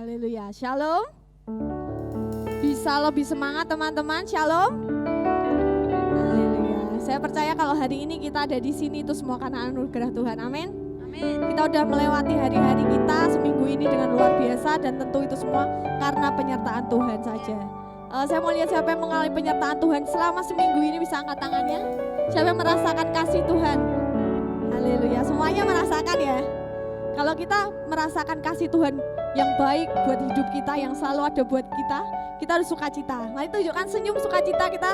Haleluya, shalom. Bisa lebih semangat teman-teman, shalom. Haleluya. Saya percaya kalau hari ini kita ada di sini itu semua karena anugerah Tuhan, amin. Amin. Kita udah melewati hari-hari kita seminggu ini dengan luar biasa dan tentu itu semua karena penyertaan Tuhan saja. Saya mau lihat siapa yang mengalami penyertaan Tuhan selama seminggu ini, bisa angkat tangannya. Siapa yang merasakan kasih Tuhan? Haleluya, semuanya merasakan ya. Kalau kita merasakan kasih Tuhan yang baik buat hidup kita, yang selalu ada buat kita harus sukacita. Mari tunjukkan senyum sukacita, kita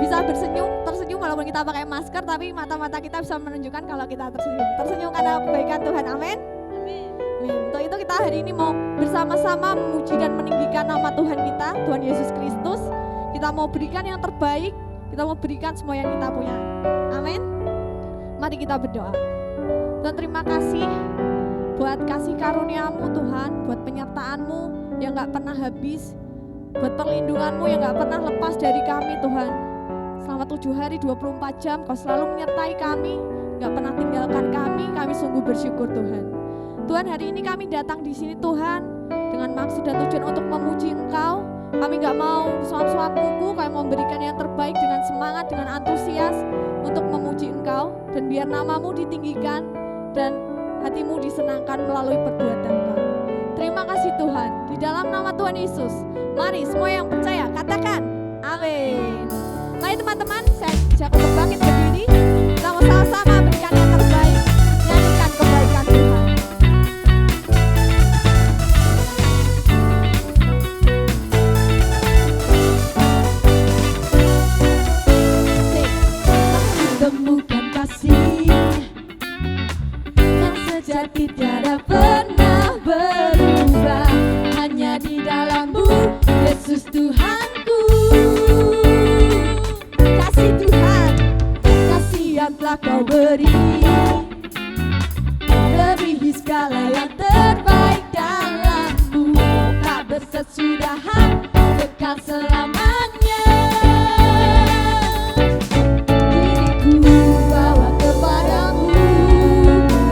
bisa tersenyum walaupun kita pakai masker, tapi mata-mata kita bisa menunjukkan kalau kita tersenyum karena kebaikan Tuhan, amin. Untuk itu kita hari ini mau bersama-sama memuji dan meninggikan nama Tuhan kita, Tuhan Yesus Kristus. Kita mau berikan yang terbaik, kita mau berikan semua yang kita punya, amin. Mari kita berdoa. Tuhan, terima kasih buat kasih karunia-Mu Tuhan, buat penyertaan-Mu yang gak pernah habis, buat perlindungan-Mu yang gak pernah lepas dari kami Tuhan. Selama 7 hari 24 jam Kau selalu menyertai kami, gak pernah tinggalkan kami sungguh bersyukur Tuhan. Tuhan, hari ini kami datang di sini Tuhan dengan maksud dan tujuan untuk memuji Engkau. Kami gak mau suap-suap kuku, kami mau memberikan yang terbaik dengan semangat, dengan antusias untuk memuji Engkau. Dan biar nama-Mu ditinggikan dan hati-Mu disenangkan melalui perbuatan kami. Terima kasih Tuhan, di dalam nama Tuhan Yesus. Mari semua yang percaya katakan amin. Mari teman-teman, saya ajak untuk bangkit berdiri. Kita mau sama-sama berikan yang terbaik, nyanyikan kebaikan Tuhan. Temukan kasih yang sejati tiada pernah berubah, hanya di dalam-Mu Yesus Tuhanku. Kasih Tuhan, Kasih yang telah Kau beri melebihi segala yang terbaik dalam-Mu, tak bersesudahan, kekal selamanya. Diriku bawa kepadamu,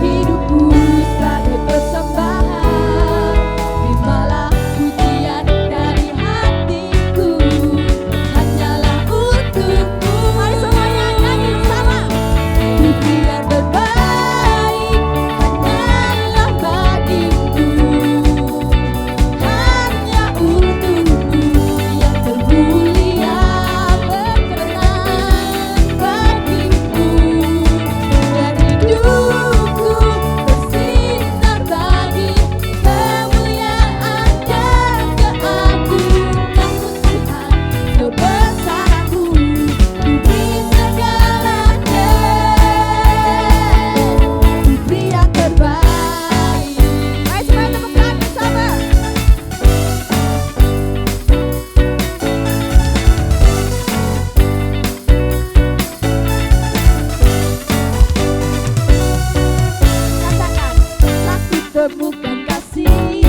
hidupku sebagai persembahan. Terimalah pujian dari hatiku, hanyalah untukmu. mari semuanya nyanyi bersama. Bukti yang terbaik hanyalah bagiku, hanya untukmu yang termulia berkenan bagiku. Dan hidupku bersinar bagi kemuliaan dan keagungan-Mu Tuhan. Kebesaran-Mu beri segalanya, beri yang terbaik. Mari semuanya tepuk tangan bersama. Katakan, Aku temukan kasih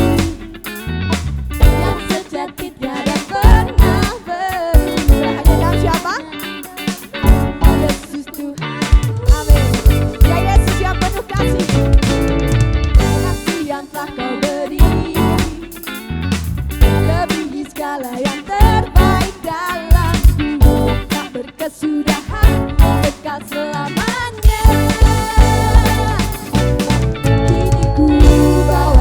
yang sejati tiada pernah berubah. ada dalam siapa? Yesus Tuhan, Amin. Ya Yesus yang penuh kasih. kasih yang telah Kau beri melebihi segala yang terbaik dalam-Mu, tak berkesudahan, kekal selamanya. Kini ku bawa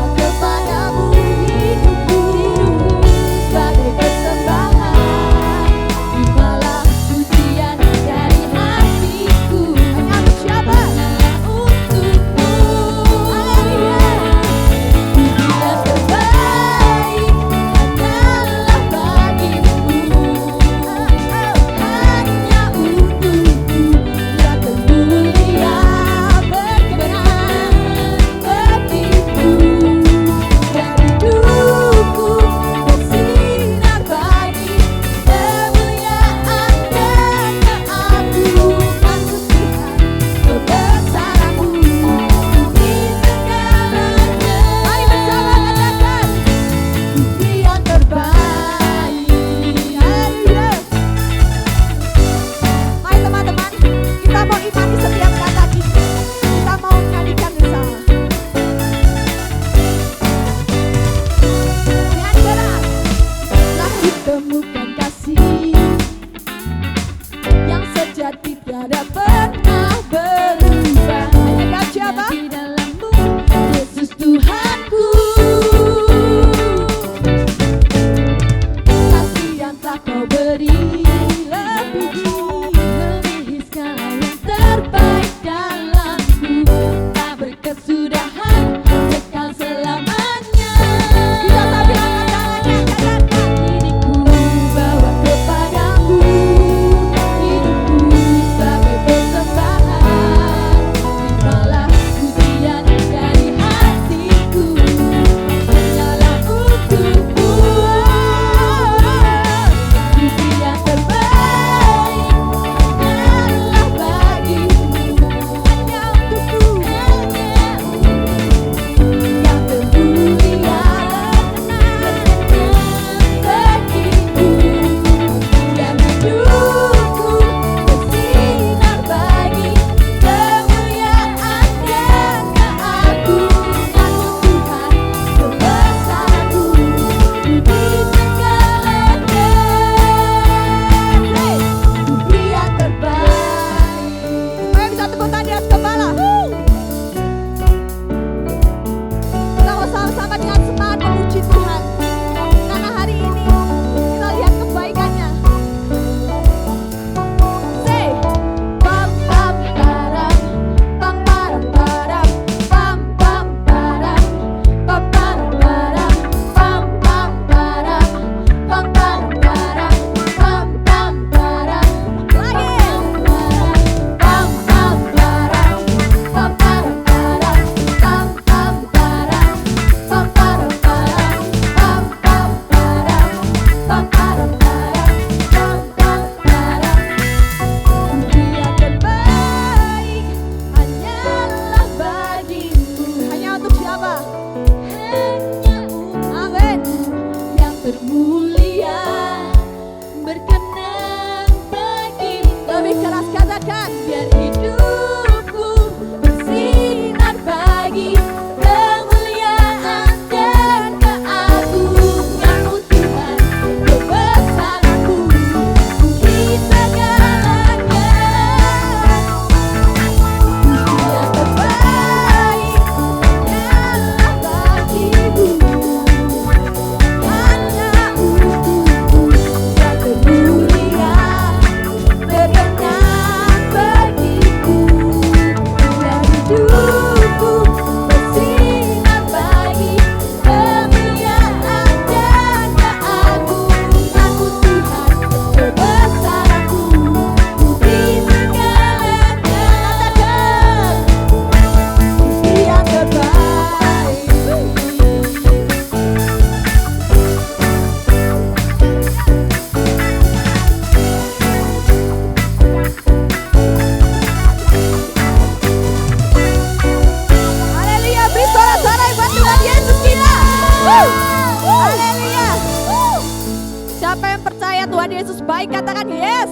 Tuhan Yesus baik, katakan yes.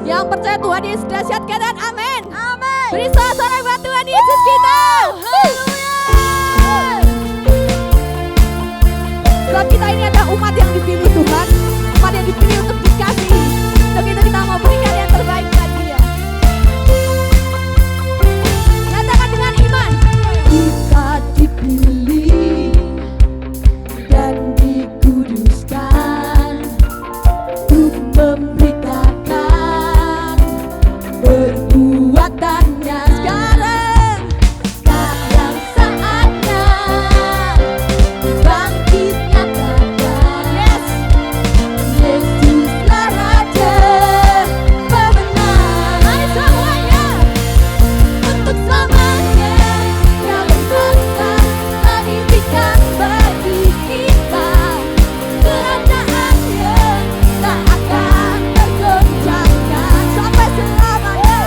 Yang percaya Tuhan Yesus dahsyat, katakan amin. Beri sorak-sorai buat Tuhan Yesus kita. Sebab kita ini adalah umat yang dipilih Tuhan, umat yang dipilih untuk dikasihi. Untuk itu kita mau berikan yang terbaik buat Dia. Katakan dengan iman. Kita dipilih dan dikuduskan untuk memberitakan perbuatannya sekarang. Sekarang saatnya bangkit nyatakan, Yes. Yesuslah Raja pemenang. Mari semuanya. Untuk selamanya Dia berkuasa, telah diberikan bagi kita. Kerajaan-Nya tak akan tergoncangkan sampai selamanya.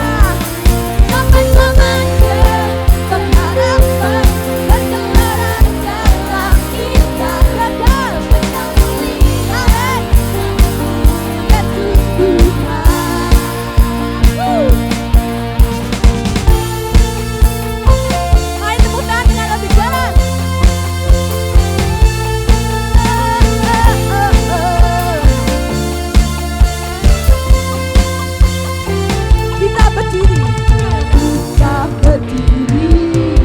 Sampai selamanya pengharapan bergelora dalam kita. Kekal menyembah Yesus Tuhan. Mari tepuk tangan dengan lebih keras. Kita berdiri. Kita berdiri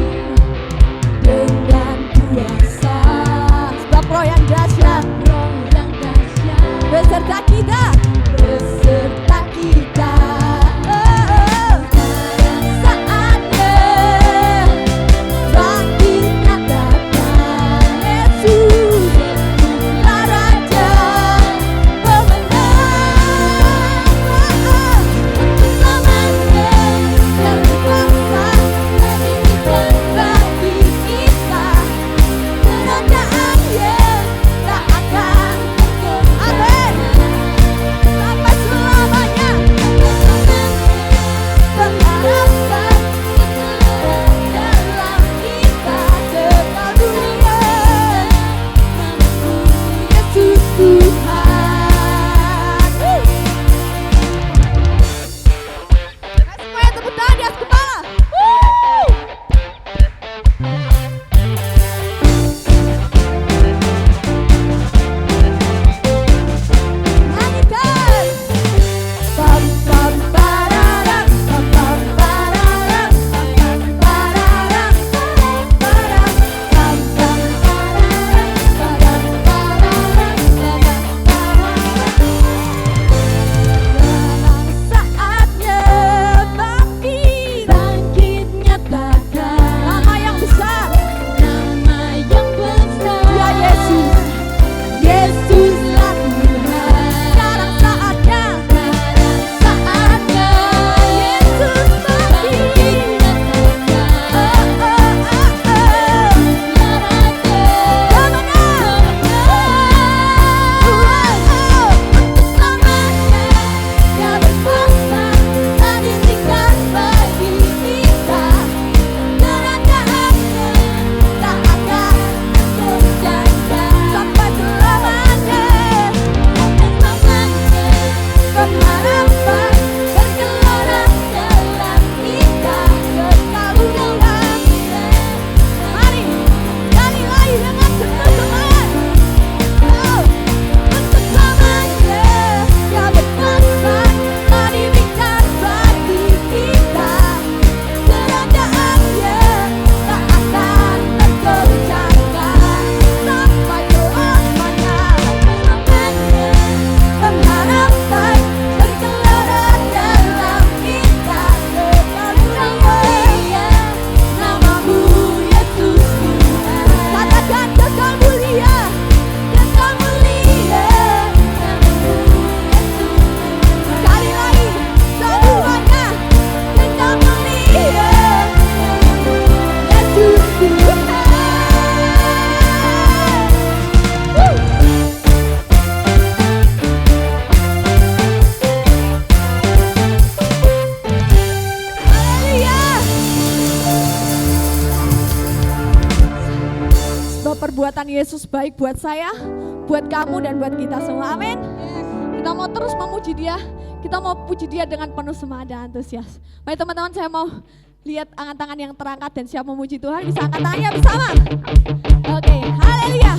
dengan kuasa, Sebab roh yang dahsyat Roh yang dahsyat beserta kita. beserta kita. Saatnya bangkit nyatakan, Yesuslah Raja pemenang. Untuk selamanya Dia berkuasa, telah diberikan bagi kita. Kerajaan-Nya tak akan tergoncangkan. Sampai selamanya. Pengharapan bergelora dalam kita. Kekal dunia Yesus Tuhan. Semuanya tepuk tangan di atas kepala. Nyanyikan. Pam pam pararam, pam pam pararam, pam pam pararam, pararam, pam pam pararam, saatnya bangkit nyatakan Nama yang besar. nama yang besar. Ya Yesus. Yesuslah Tuhan. Sekarang saatnya. Saatnya Yesus bangkit nyatakan, pengharapan bergelora dalam kita. Kekal dalam kita. Mari sekali lagi dengan semangat. Untuk selamanya Dia berkuasa, telah diberikan bagi kita. Kerajaan-Nya tak akan tergoncangkan sampai selamanya. Pengharapan bergelora dalam kita. Kekal dunia namamu Yesus Tuhan. Katakan kekal mulia. Kekal mulia namamu Yesus. Sekali lagi semuanya. Kekal mulia namamu Yesus Tuhan. Haleluya. Sebab perbuatan Yesus baik buat saya, buat kamu dan buat kita semua. Amin. Kita mau terus memuji Dia. Kita mau puji Dia dengan penuh semangat dan antusias. Mari teman-teman, saya mau lihat angkat tangan yang terangkat dan siap memuji Tuhan. Bisa angkat tangannya bersama. Oke, haleluya.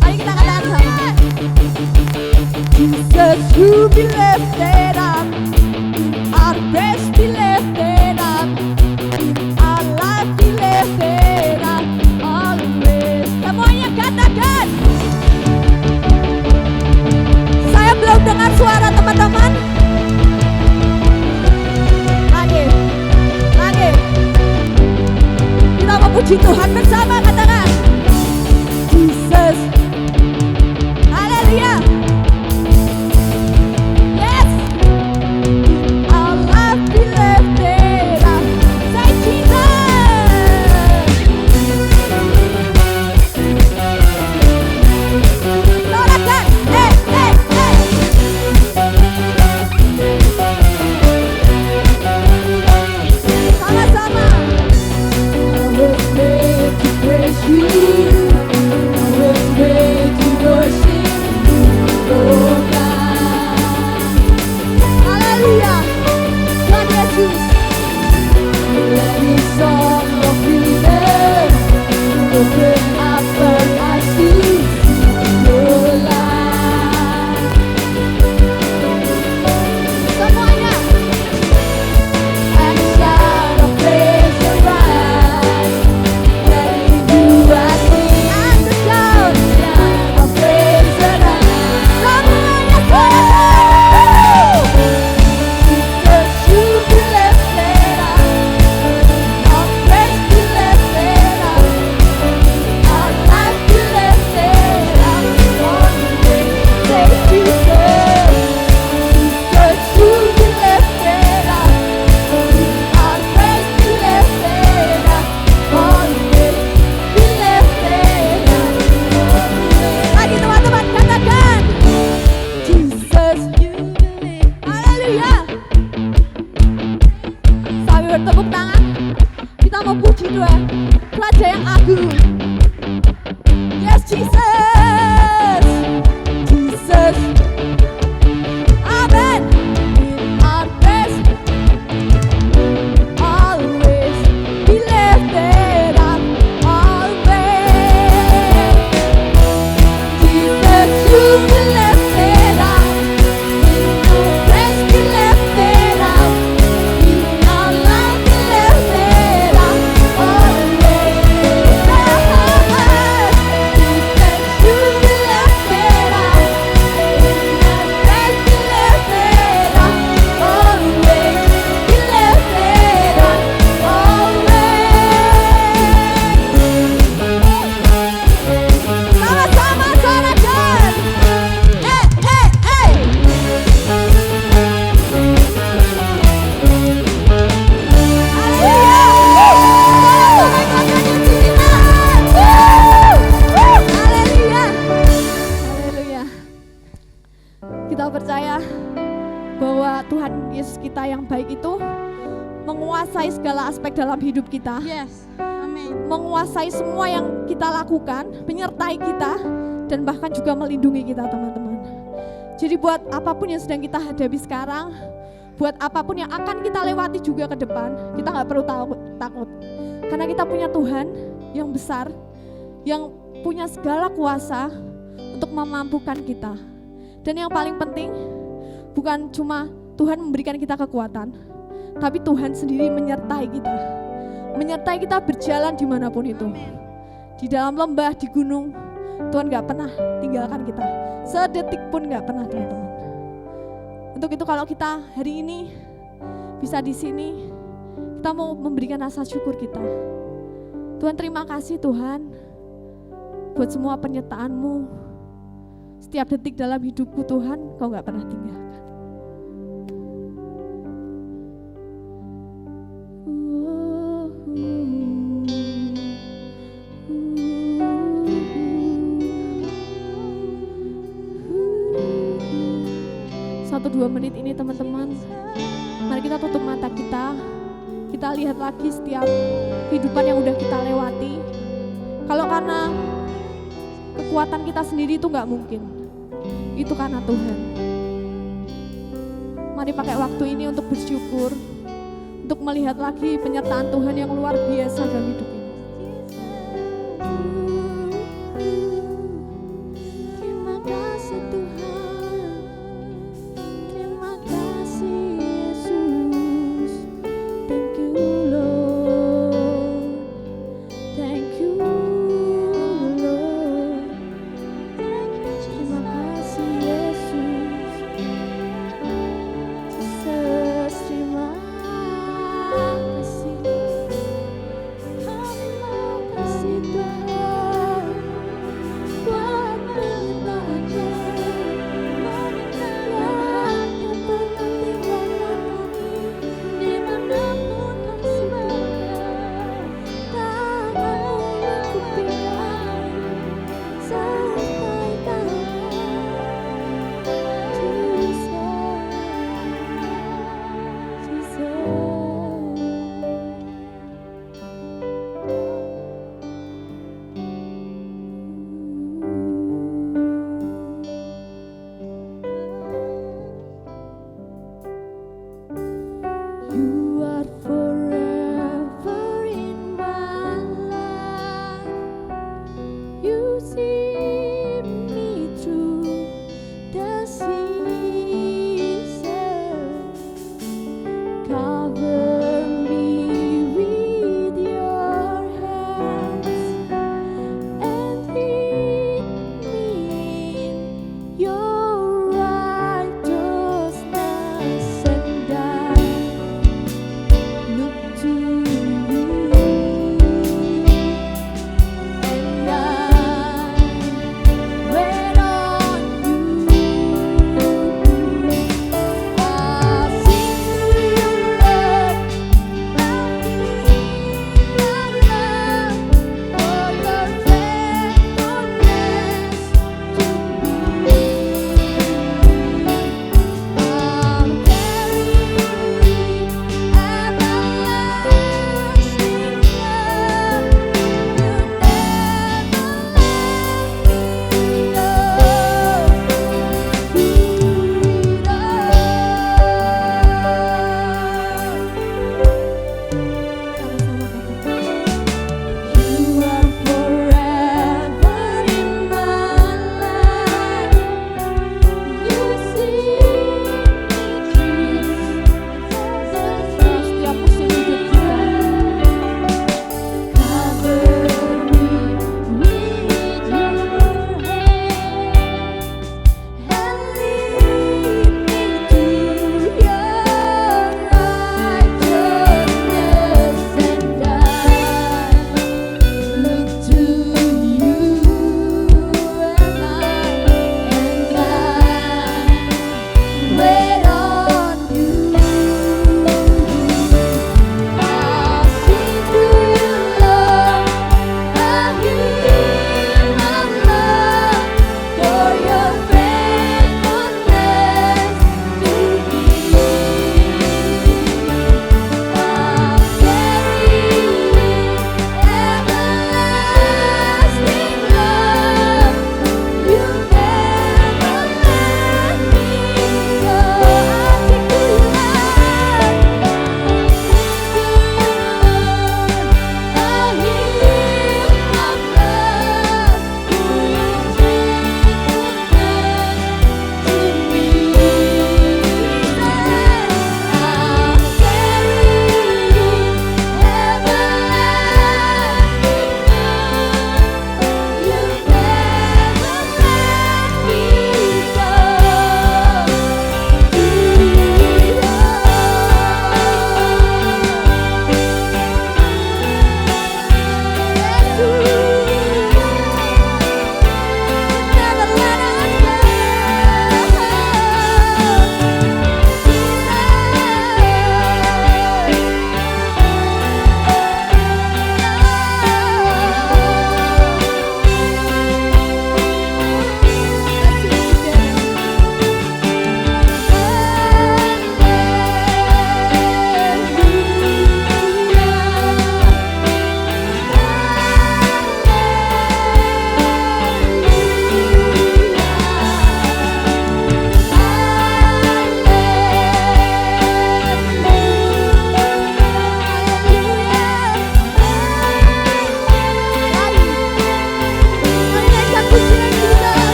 Mari kita angkat tangan bersama. Jesus, you be lifted up. Our praise be lifted up. Our life be lifted up. Always. Semuanya katakan. Saya belum dengar suara teman-teman. Lagi. Kita memuji Tuhan bersama, katakan. Jesus. Haleluya. Yes. Our life be lifted up. Say Jesus. Sorakan. Sama-sama. I was made to praise you. I was made to worship you, oh God. Hallelujah. Tuhan Yesus. Let me song of freedom open up my eyes to see your light. Semuanya. And shout of praise arise. Let me do what we and the shout of praise arise. Semuanya Jesus, you be lifted up. Our praise be lifted up. Our life be lifted up. Say Jesus, Jesus, you be lifted up. Our praise be lifted up. Always be lifted up. Lagi teman-teman, katakan Jesus, haleluya. Sambil bertepuk tangan, kita mau puji Tuhan, Raja yang agung. Yes, Jesus. Jesus. Amen. In our praise always be lifted up. Always. Jesus, you be lifted up. In our praise be lifted up. In our life be lifted up. Always. Jesus, you be lifted up. Kita percaya bahwa Tuhan Yesus kita yang baik itu menguasai segala aspek dalam hidup kita. Yes, amin. Menguasai semua yang kita lakukan, menyertai kita, dan bahkan juga melindungi kita, teman-teman. Jadi buat apapun yang sedang kita hadapi sekarang, buat apapun yang akan kita lewati juga ke depan, kita gak perlu takut. Karena kita punya Tuhan yang besar, yang punya segala kuasa untuk memampukan kita. Dan yang paling penting, bukan cuma Tuhan memberikan kita kekuatan, tapi Tuhan sendiri menyertai kita. Menyertai kita berjalan dimanapun itu. Di dalam lembah, di gunung, Tuhan gak pernah tinggalkan kita. Sedetik pun gak pernah, teman-teman. Untuk itu kalau kita hari ini bisa di sini, kita mau memberikan rasa syukur kita. Tuhan, terima kasih Tuhan buat semua penyertaan-Mu. Setiap detik dalam hidupku Tuhan, Kau gak pernah tinggalkan. Satu 2 menit ini teman-teman, mari kita tutup mata kita. Kita lihat lagi setiap kehidupan yang udah kita lewati. Kalau karena kekuatan kita sendiri itu gak mungkin. Itu karena Tuhan. mari pakai waktu ini untuk bersyukur, untuk melihat lagi penyertaan Tuhan yang luar biasa dalam hidup ini. Terima kasih Tuhan, terima kasih Yesus. Thank you Lord, thank you Lord. Terima kasih Yesus, Jesus, terima kasih.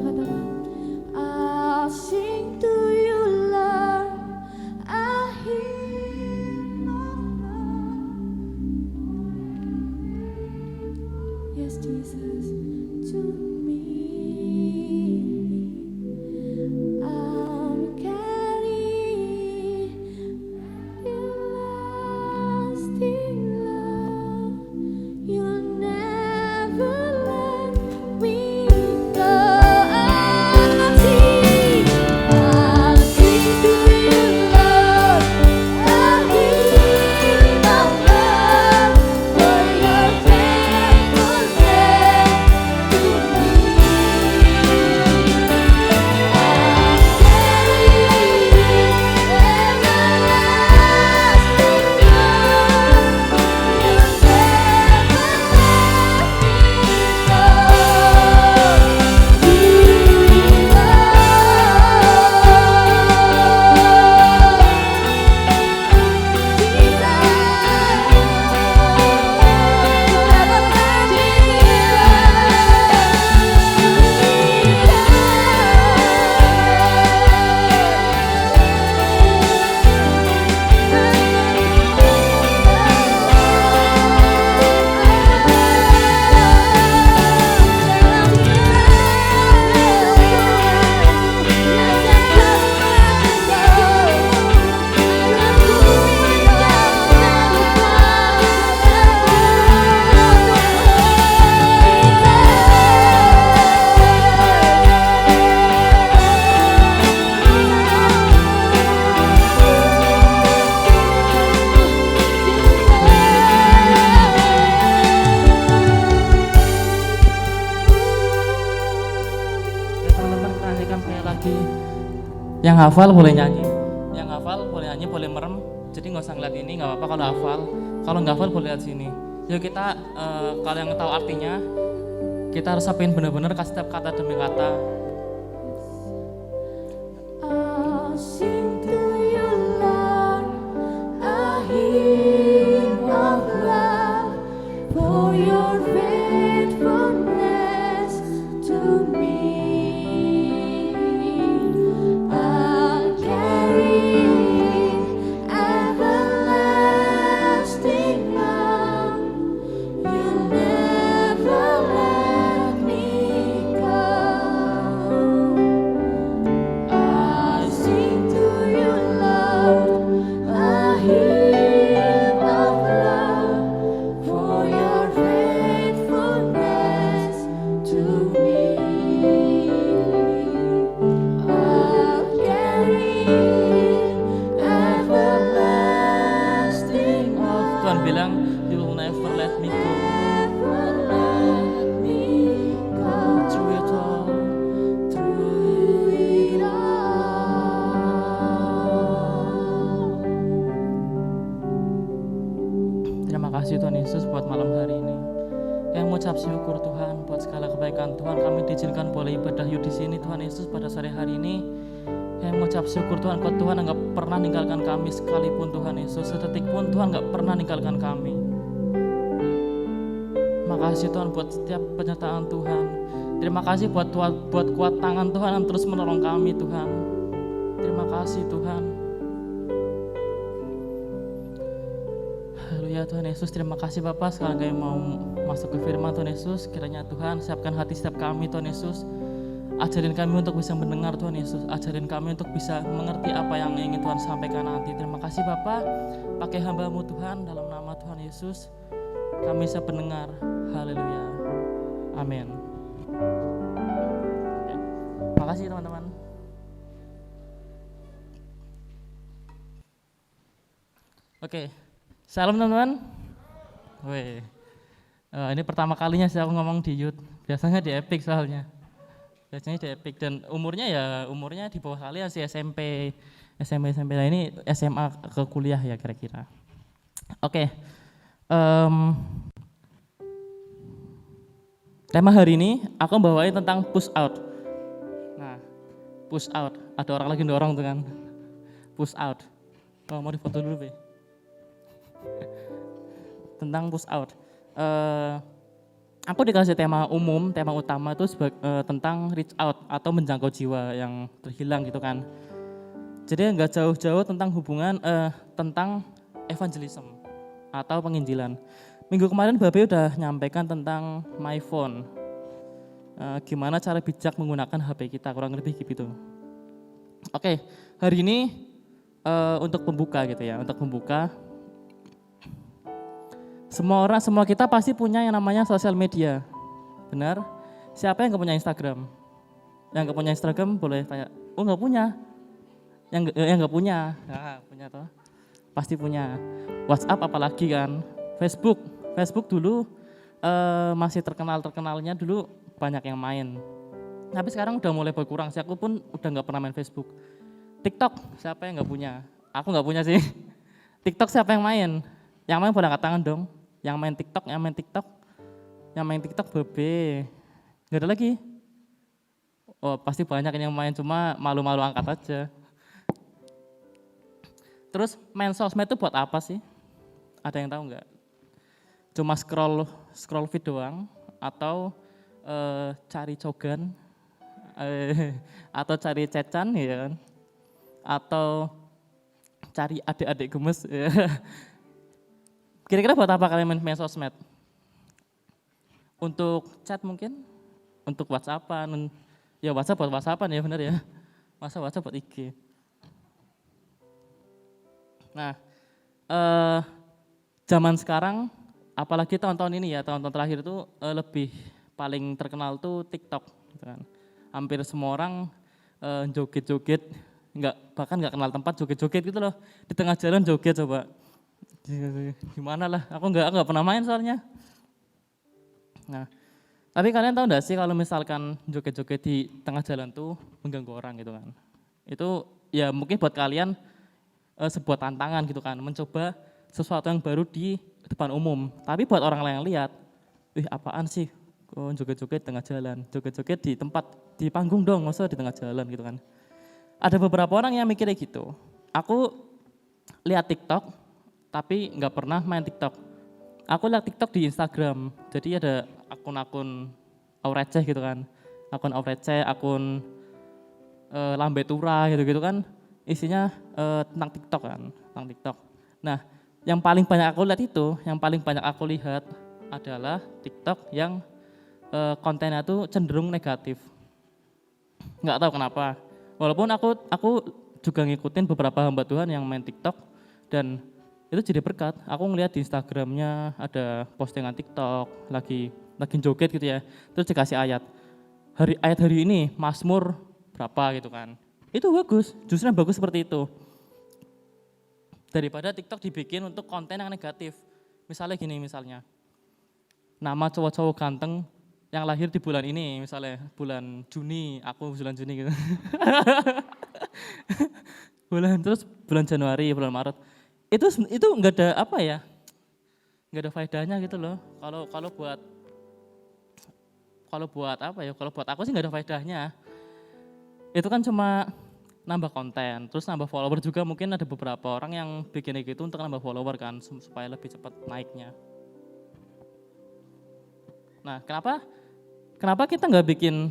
katakan. I'll sing to you, Lord, a hymn of love. Yes, Jesus. To me, I'm carrying everlasting love. You'll never let me go. I'll sing to you, Lord, a hymn of love for your faithfulness to me. Ya teman-teman, kita nyanyikan sekali lagi. Yang hafal boleh nyanyi, yang hafal boleh nyanyi, boleh merem. Jadi nggak usah ngeliat ini, nggak apa-apa kalau hafal. Kalau nggak hafal boleh lihat sini. Yuk kita kalau yang tahu artinya, kita harus sapin benar-benar kasih setiap kata demi kata. I'll sing to you, Lord, a hymn of love for your faithfulness to me. I'll carry everlasting love. You'll never let me go. I sing to you, Lord, a hymn of love for your faithfulness to me. I'll carry everlasting love. Tuhan bilang, you will never let me go. Never let me go. Through it all, Through it all. Terima kasih Tuhan Yesus buat malam hari ini. Kami mengucap syukur Tuhan buat segala kebaikan Tuhan. Kami diizinkan boleh ibadah yuk di sini Tuhan Yesus pada sore hari ini. Kami mengucap syukur Tuhan buat Tuhan enggak pernah ninggalkan kami sekalipun Tuhan Yesus. Sedetik pun Tuhan enggak pernah ninggalkan kami. Makasih Tuhan buat setiap penyertaan Tuhan. Terima kasih buat kuat tangan Tuhan yang terus menolong kami Tuhan. Terima kasih Tuhan. Haleluya Tuhan Yesus, terima kasih Bapak. Sekarang kami mau masuk ke firman Tuhan Yesus. Kiranya Tuhan siapkan hati setiap kami Tuhan Yesus. Ajarin kami untuk bisa mendengar Tuhan Yesus. Ajarin kami untuk bisa mengerti apa yang ingin Tuhan sampaikan nanti. Terima kasih Bapak. Pakai hamba-Mu Tuhan dalam nama Tuhan Yesus. Kami bisa pendengar. Haleluya. Amin. Terima kasih teman-teman. Oke. Salam teman-teman. Weh. Ini pertama kalinya saya ngomong di Youth. Biasanya di Epic soalnya. Biasanya di Epic dan umurnya di bawah kalian sih SMP. Nah ini SMA ke kuliah ya kira-kira. Oke. Tema hari ini aku bawain tentang push out. Nah, push out. Ada orang lagi dorong tuh kan. Push out. Oh, mau difoto dulu, Be. Tentang push out. aku dikasih tema umum, tema utama itu tentang reach out atau menjangkau jiwa yang terhilang gitu kan. Jadi nggak jauh-jauh tentang hubungan tentang evangelism atau penginjilan. Minggu kemarin Babe udah nyampaikan tentang my phone. Gimana cara bijak menggunakan HP kita, kurang lebih gitu. Oke, hari ini untuk pembuka gitu ya, untuk pembuka. Semua kita pasti punya yang namanya sosial media, benar? Siapa yang nggak punya Instagram? Yang nggak punya Instagram boleh tanya. Oh nggak punya? Yang nggak punya? Nah, punya toh? Pasti punya. WhatsApp apalagi kan? Facebook dulu masih terkenalnya dulu banyak yang main. Tapi sekarang udah mulai berkurang. Aku pun udah nggak pernah main Facebook. TikTok siapa yang nggak punya? Aku nggak punya sih. TikTok siapa yang main? Yang main boleh angkat tangan dong. Yang main TikTok Bebe. Nggak ada lagi? Oh pasti banyak yang main, cuma malu-malu angkat aja. Terus main sosmed itu buat apa sih? Ada yang tahu nggak? Cuma scroll feed doang, atau cari cogan, atau cari cecan ya kan? Atau cari adik-adik gemes ya. Kira-kira buat apa kalian main sosmed? Untuk chat mungkin? Untuk WhatsAppan? Ya WhatsApp buat WhatsAppan ya benar ya. Masa WhatsApp buat IG? Nah, zaman sekarang, apalagi tahun-tahun ini ya, tahun-tahun terakhir itu lebih paling terkenal tuh TikTok. Gitu kan. Hampir semua orang joget-joget, bahkan nggak kenal tempat joget-joget gitu loh. Di tengah jalan joget coba. Gimana lah, aku nggak pernah main soalnya. Nah, tapi kalian tahu nggak sih kalau misalkan joget-joget di tengah jalan tuh mengganggu orang gitu kan? Itu ya mungkin buat kalian sebuah tantangan gitu kan, mencoba sesuatu yang baru di depan umum. Tapi buat orang lain yang lihat, apaan sih? Kok joget-joget tengah jalan, joget-joget di panggung dong, masa di tengah jalan gitu kan? Ada beberapa orang yang mikirnya gitu. Aku lihat TikTok, tapi nggak pernah main TikTok. Aku lihat TikTok di Instagram, jadi ada akun-akun receh gitu kan, akun receh, akun lambe tura gitu kan, isinya tentang TikTok kan, tentang TikTok. Nah, yang paling banyak aku lihat adalah TikTok yang kontennya tuh cenderung negatif. Nggak tahu kenapa. Walaupun aku juga ngikutin beberapa hamba Tuhan yang main TikTok dan itu jadi berkat. Aku ngeliat di Instagramnya ada postingan TikTok lagi joget gitu ya. Terus dikasih ayat hari ini Mazmur berapa gitu kan. Itu bagus, justru yang bagus seperti itu. Daripada TikTok dibikin untuk konten yang negatif. Misalnya nama cowok-cowok ganteng yang lahir di bulan ini, misalnya bulan Juni, aku bulan Juni gitu. bulan Januari, bulan Maret. Itu nggak ada apa ya, nggak ada faedahnya gitu loh. Kalau buat aku sih nggak ada faedahnya. Itu kan cuma nambah konten, terus nambah follower juga. Mungkin ada beberapa orang yang bikin gitu untuk nambah follower kan, supaya lebih cepat naiknya. Nah, kenapa kita nggak bikin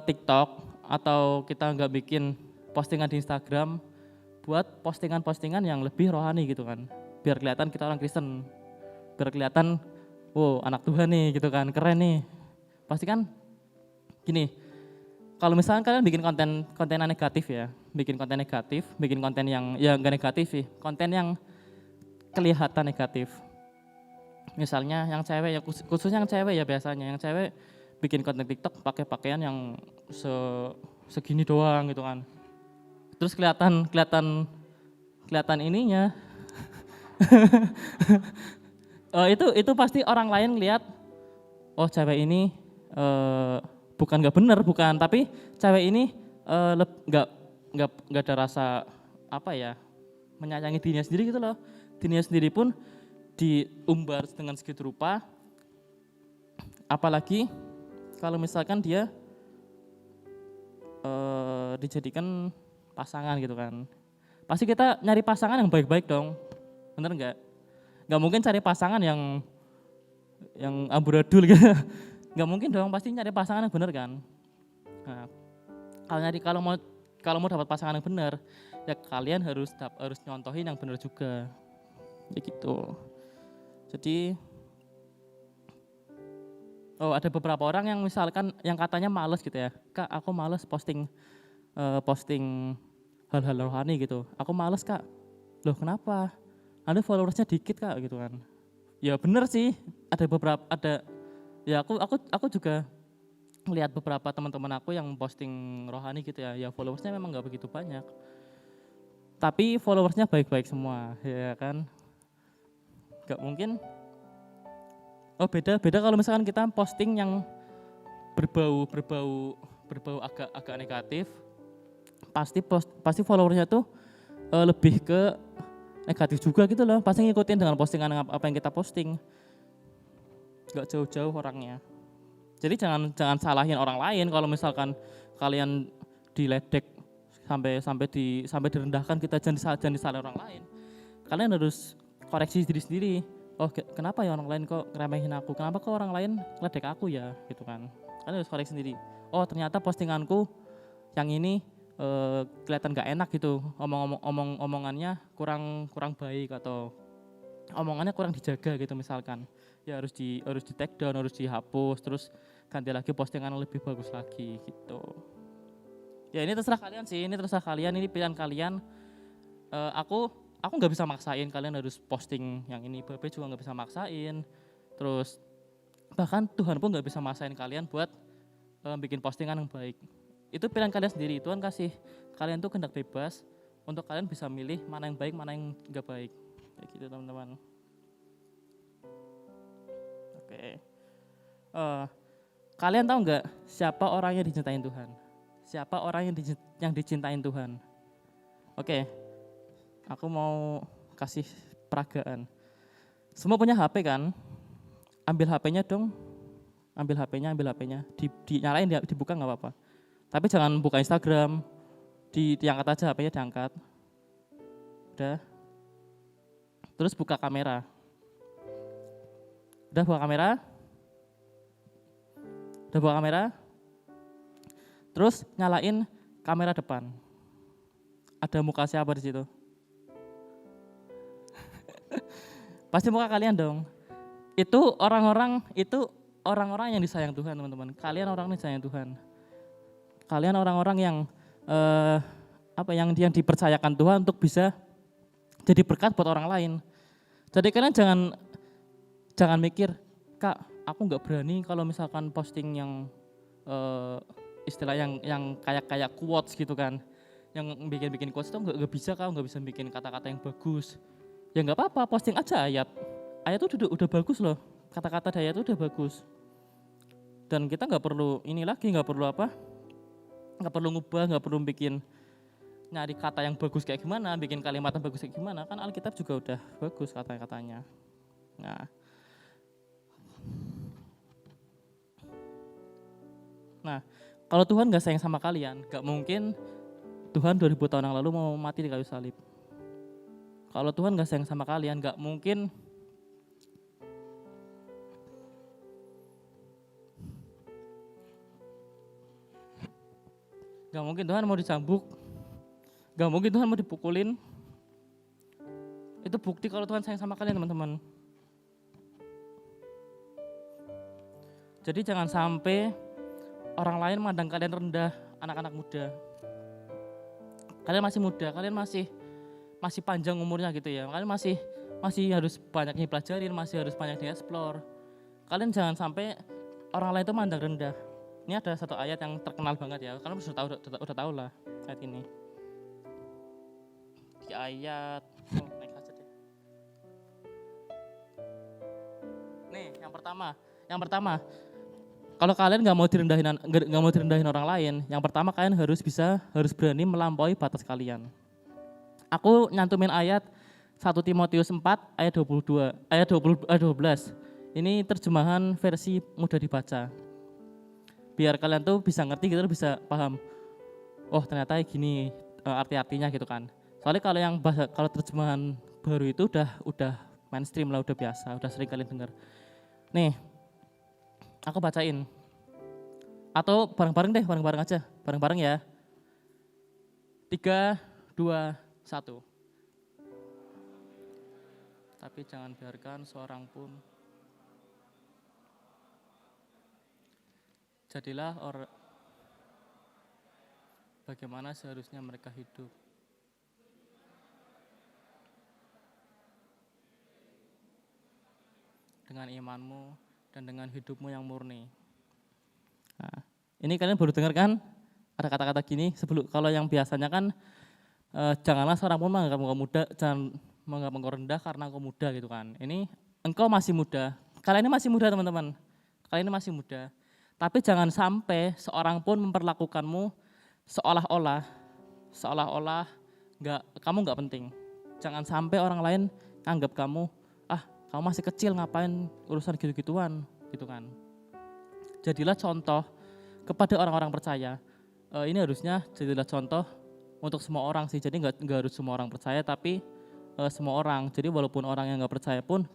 TikTok atau kita nggak bikin postingan di Instagram buat postingan-postingan yang lebih rohani gitu kan, biar kelihatan kita orang Kristen, biar kelihatan, wow anak Tuhan nih gitu kan, keren nih. Pasti kan gini, kalau misalkan kalian bikin konten negatif ya, bikin konten yang ya nggak negatif sih, konten yang kelihatan negatif. Misalnya yang cewek ya, khususnya yang cewek ya, biasanya yang cewek bikin konten TikTok pakai pakaian yang segini doang gitu kan. Terus kelihatan ininya. Itu pasti orang lain lihat, oh cewek ini bukan nggak bener, bukan, tapi cewek ini nggak ada rasa apa ya, menyayangi dirinya sendiri gitu loh. Dirinya sendiri pun diumbar dengan segitu rupa, apalagi kalau misalkan dia dijadikan pasangan gitu kan. Pasti kita nyari pasangan yang baik-baik dong, bener nggak? Nggak mungkin cari pasangan yang amburadul gitu. nggak mungkin dong, pasti nyari pasangan yang benar kan. Nah, kalau mau dapat pasangan yang benar, ya kalian harus nyontohin yang benar juga, ya gitu. Jadi, ada beberapa orang yang misalkan yang katanya males gitu ya, Kak aku males posting hal-hal rohani gitu, aku males Kak. Loh kenapa? Anda followersnya dikit Kak gitu kan. Ya bener sih, ya aku juga lihat beberapa teman-teman aku yang posting rohani gitu ya, ya followersnya memang nggak begitu banyak. Tapi followersnya baik-baik semua, ya kan? Nggak mungkin. Beda kalau misalkan kita posting yang berbau agak negatif, pasti followersnya tuh lebih ke negatif juga gitu loh. Pasti ngikutin dengan postingan apa yang kita posting. Nggak jauh-jauh orangnya. Jadi jangan salahin orang lain kalau misalkan kalian diledek sampai direndahkan, kita jangan disalahin orang lain. Kalian harus koreksi diri sendiri. Oh kenapa ya orang lain kok ngeremehin aku? Kenapa kok orang lain ngeledek aku ya gitu kan? Kalian harus koreksi sendiri. Oh ternyata postinganku yang ini kelihatan gak enak gitu. Omongannya kurang baik atau omongannya kurang dijaga gitu misalkan. Ya harus di take down, harus dihapus, terus ganti lagi postingan yang lebih bagus lagi gitu. Ya ini terserah kalian sih, ini pilihan kalian. Aku nggak bisa maksain kalian harus posting yang ini, Babe juga nggak bisa maksain. Terus bahkan Tuhan pun nggak bisa maksain kalian buat bikin postingan yang baik. Itu pilihan kalian sendiri. Tuhan kasih kalian tuh kehendak bebas untuk kalian bisa milih mana yang baik, mana yang nggak baik. Kayak gitu teman-teman. Oke. Kalian tahu nggak siapa orang yang dicintain Tuhan? Siapa orang yang dicintain Tuhan? Oke. Aku mau kasih peragaan. Semua punya HP kan? Ambil HP-nya dong. Ambil HP-nya. Dinyalain, dibuka nggak apa-apa. Tapi jangan buka Instagram. Diangkat aja HP-nya, diangkat. Udah. Terus buka kamera. Udah buka kamera. Terus nyalain kamera depan. Ada muka siapa di situ? Pasti muka kalian dong. Itu orang-orang yang disayang Tuhan, teman-teman. Kalian orang yang disayang Tuhan. Kalian orang-orang yang yang dipercayakan Tuhan untuk bisa jadi berkat buat orang lain. Jadi kalian jangan mikir, Kak, aku nggak berani kalau misalkan posting yang istilah yang kayak quotes gitu kan. Yang bikin quotes itu nggak bisa, Kak, nggak bisa bikin kata-kata yang bagus. Ya nggak apa-apa, posting aja ayat itu udah bagus loh, kata-kata ayat itu udah bagus. Dan kita nggak perlu nggak perlu ngubah, nggak perlu nyari kata yang bagus kayak gimana, bikin kalimat yang bagus kayak gimana, kan Alkitab juga udah bagus kata-katanya. Nah, kalau Tuhan nggak sayang sama kalian, nggak mungkin Tuhan 2000 tahun yang lalu mau mati di kayu salib. Kalau Tuhan gak sayang sama kalian, gak mungkin Tuhan mau dicambuk, gak mungkin Tuhan mau dipukulin. Itu bukti kalau Tuhan sayang sama kalian, teman-teman. Jadi jangan sampai orang lain memandang kalian rendah, anak-anak muda. Kalian masih muda, kalian masih panjang umurnya gitu ya. Kalian masih harus banyak dipelajarin, masih harus banyak dieksplor. Kalian jangan sampai orang lain itu mandang rendah. Ini ada satu ayat yang terkenal banget ya. Kalian udah tahu lah ayat ini. Di ayat naik aja deh. Nih, yang pertama. Kalau kalian nggak mau direndahin orang lain, yang pertama kalian harus berani melampaui batas kalian. Aku nyantumin ayat 1 Timotius 4 ayat 12. Ini terjemahan versi mudah dibaca. Biar kalian tuh bisa ngerti gitu, bisa paham. Oh ternyata gini arti-artinya gitu kan. Soalnya kalau terjemahan baru itu udah mainstream lah, udah biasa, udah sering kalian dengar. Nih, Aku bacain. Atau bareng-bareng deh, bareng-bareng aja. Bareng-bareng ya. 3, 2, 1. Tapi jangan biarkan seorang pun. Jadilah orang bagaimana seharusnya mereka hidup. Dengan imanmu dan dengan hidupmu yang murni. Nah, ini kalian baru dengar kan? Ada kata-kata gini, sebelum kalau yang biasanya kan janganlah seorang pun menganggap engkau muda, jangan menganggap engkau rendah karena engkau muda gitu kan. Ini engkau masih muda. Kalian ini masih muda teman-teman. Kalian ini masih muda. Tapi jangan sampai seorang pun memperlakukanmu seolah-olah kamu nggak penting. Jangan sampai orang lain anggap kamu, kamu masih kecil ngapain urusan gitu-gituan, gitu kan. Jadilah contoh kepada orang-orang percaya. Ini harusnya jadilah contoh untuk semua orang sih. Jadi nggak harus semua orang percaya, tapi semua orang. Jadi walaupun orang yang nggak percaya pun,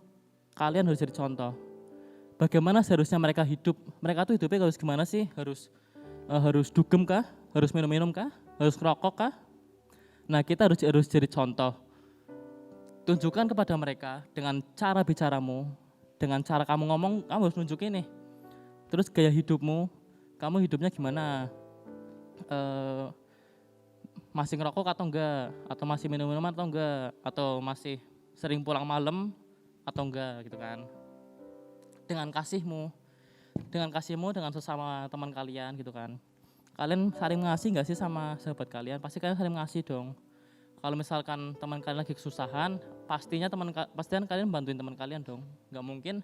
kalian harus jadi contoh. Bagaimana seharusnya mereka hidup? Mereka tuh hidupnya harus gimana sih? Harus dugem kah? Harus minum-minum kah? Harus ngerokok kah? Nah, kita harus jadi contoh. Tunjukkan kepada mereka dengan cara bicaramu, dengan cara kamu ngomong, kamu harus nunjukin nih. Terus gaya hidupmu, kamu hidupnya gimana? Masih ngerokok atau enggak? Atau masih minum-minuman atau enggak? Atau masih sering pulang malam atau enggak gitu kan? Dengan kasihmu dengan sesama teman kalian gitu kan. Kalian saling mengasihi nggak sih sama sahabat kalian? Pasti kalian saling mengasihi dong. Kalau misalkan teman kalian lagi kesusahan, pastinya kalian bantuin teman kalian dong. Nggak mungkin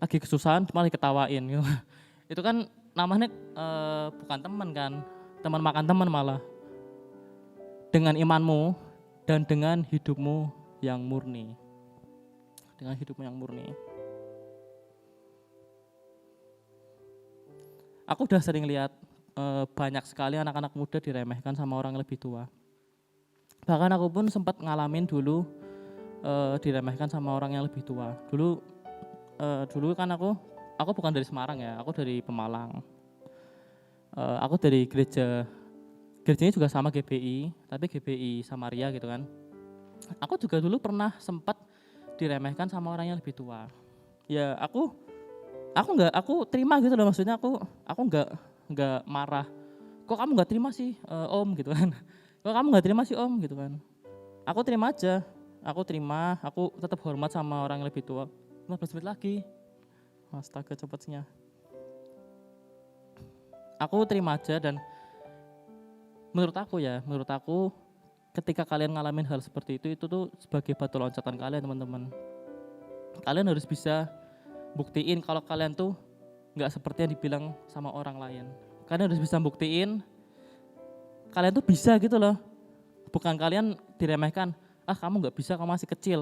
lagi kesusahan cuma diketawain gitu. Itu kan namanya bukan teman kan, teman makan teman malah. Dengan imanmu dan dengan hidupmu yang murni. Dengan hidupmu yang murni. Aku udah sering lihat banyak sekali anak-anak muda diremehkan sama orang yang lebih tua. Bahkan aku pun sempat ngalamin dulu diremehkan sama orang yang lebih tua. Dulu kan aku bukan dari Semarang ya, aku dari Pemalang. Aku dari gerejanya juga sama GBI, tapi GBI Samaria gitu kan. Aku juga dulu pernah sempat diremehkan sama orang yang lebih tua. Ya aku terima gitu loh, maksudnya aku nggak marah. Kok kamu nggak terima sih om gitu kan? Kok kamu nggak terima sih om gitu kan? Aku terima aja, aku tetap hormat sama orang yang lebih tua. 15 menit lagi, astaga cepetnya. Aku terima aja dan menurut aku ketika kalian ngalamin hal seperti itu tuh sebagai batu loncatan kalian teman-teman. Kalian harus bisa buktiin kalau kalian tuh nggak seperti yang dibilang sama orang lain. Kalian harus bisa buktiin kalian tuh bisa gitu loh. Bukan kalian diremehkan, kamu nggak bisa, kamu masih kecil.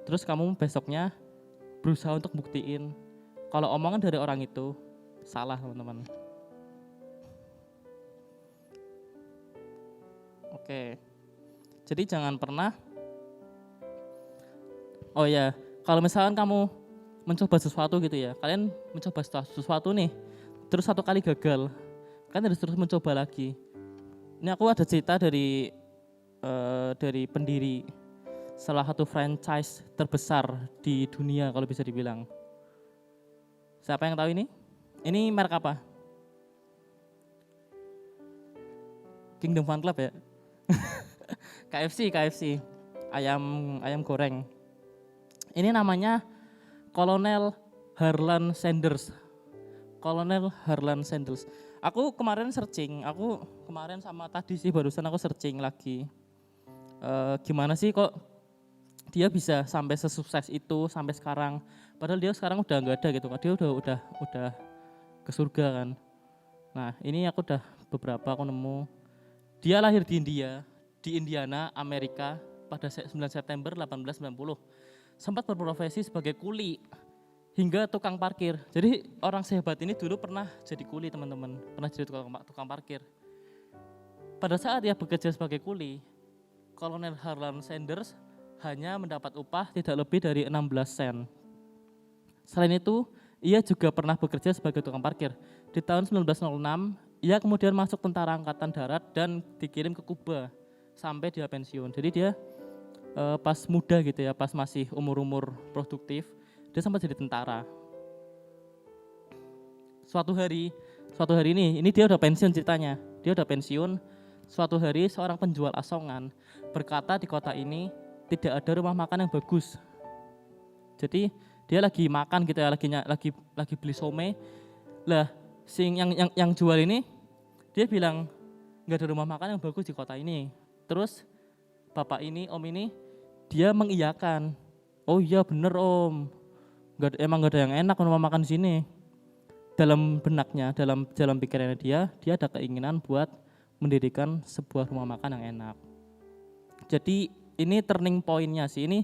Terus kamu besoknya berusaha untuk buktiin kalau omongan dari orang itu salah teman-teman. Oke, jadi jangan pernah. Oh ya, kalau misalkan kamu mencoba sesuatu gitu ya, kalian mencoba sesuatu nih, terus satu kali gagal, kalian harus terus mencoba lagi. Ini aku ada cerita dari pendiri salah satu franchise terbesar di dunia kalau bisa dibilang. Siapa yang tahu ini? Ini merek apa? Kingdom Fan Club ya? KFC, ayam goreng. Ini namanya Kolonel Harlan Sanders. Aku kemarin sama tadi sih barusan aku searching lagi. Gimana sih kok dia bisa sampai sesukses itu sampai sekarang? Padahal dia sekarang udah nggak ada gitu kan. Dia udah ke surga kan. Nah, ini aku aku nemu. Dia lahir di Indiana, Amerika pada 9 September 1890. Sempat berprofesi sebagai kuli hingga tukang parkir. Jadi orang sehebat ini dulu pernah jadi kuli teman-teman, pernah jadi tukang parkir. Pada saat dia bekerja sebagai kuli, Kolonel Harlan Sanders hanya mendapat upah tidak lebih dari 16 sen. Selain itu, ia juga pernah bekerja sebagai tukang parkir. Di tahun 1906, ia kemudian masuk tentara angkatan darat dan dikirim ke Kuba sampai dia pensiun. Jadi dia pas muda gitu ya, pas masih umur-umur produktif, dia sempat jadi tentara. Suatu hari ini dia udah pensiun ceritanya. Dia udah pensiun. Suatu hari seorang penjual asongan berkata di kota ini tidak ada rumah makan yang bagus. Jadi dia lagi makan gitu ya, lagi beli some. Lah, yang jual ini dia bilang nggak ada rumah makan yang bagus di kota ini. Terus bapak ini, om ini, dia mengiyakan. Oh iya bener om, emang nggak ada yang enak rumah makan di sini. Dalam benaknya, dalam pikirannya dia ada keinginan buat mendirikan sebuah rumah makan yang enak. Jadi ini turning point-nya sih, ini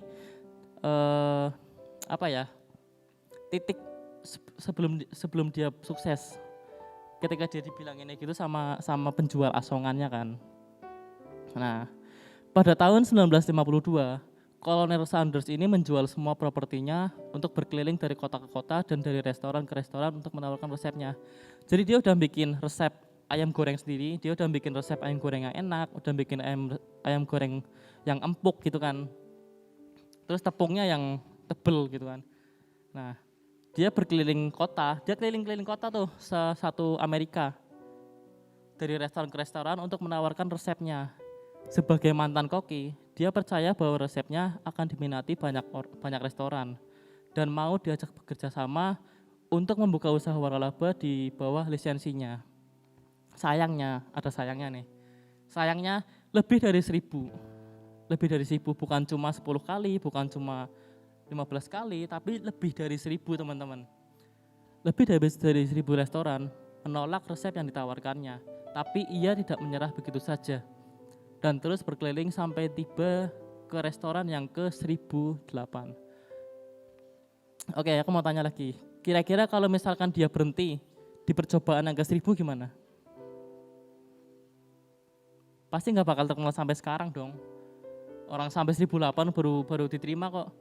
titik sebelum dia sukses. Ketika dia dibilang ini gitu sama penjual asongannya kan. Nah, pada tahun 1952, Kolonel Sanders ini menjual semua propertinya untuk berkeliling dari kota ke kota dan dari restoran ke restoran untuk menawarkan resepnya. Jadi dia udah bikin resep ayam goreng sendiri, dia udah bikin resep ayam goreng yang enak, udah bikin ayam goreng yang empuk gitu kan. Terus tepungnya yang tebel gitu kan. Nah, dia berkeliling kota, dia keliling-keliling kota tuh satu Amerika. Dari restoran ke restoran untuk menawarkan resepnya. Sebagai mantan koki, dia percaya bahwa resepnya akan diminati banyak restoran dan mau diajak bekerja sama untuk membuka usaha waralaba di bawah lisensinya. Sayangnya, ada sayangnya nih. Sayangnya lebih dari 1.000. Lebih dari 1.000, bukan cuma 10 kali, bukan cuma 15 kali, tapi lebih dari 1.000 teman-teman. Lebih dari 1.000 restoran menolak resep yang ditawarkannya, tapi ia tidak menyerah begitu saja. Dan terus berkeliling sampai tiba ke restoran yang ke 1008. Oke, aku mau tanya lagi. Kira-kira kalau misalkan dia berhenti di percobaan yang ke 1000 gimana? Pasti nggak bakal terkenal sampai sekarang dong. Orang sampai 1008 baru diterima kok.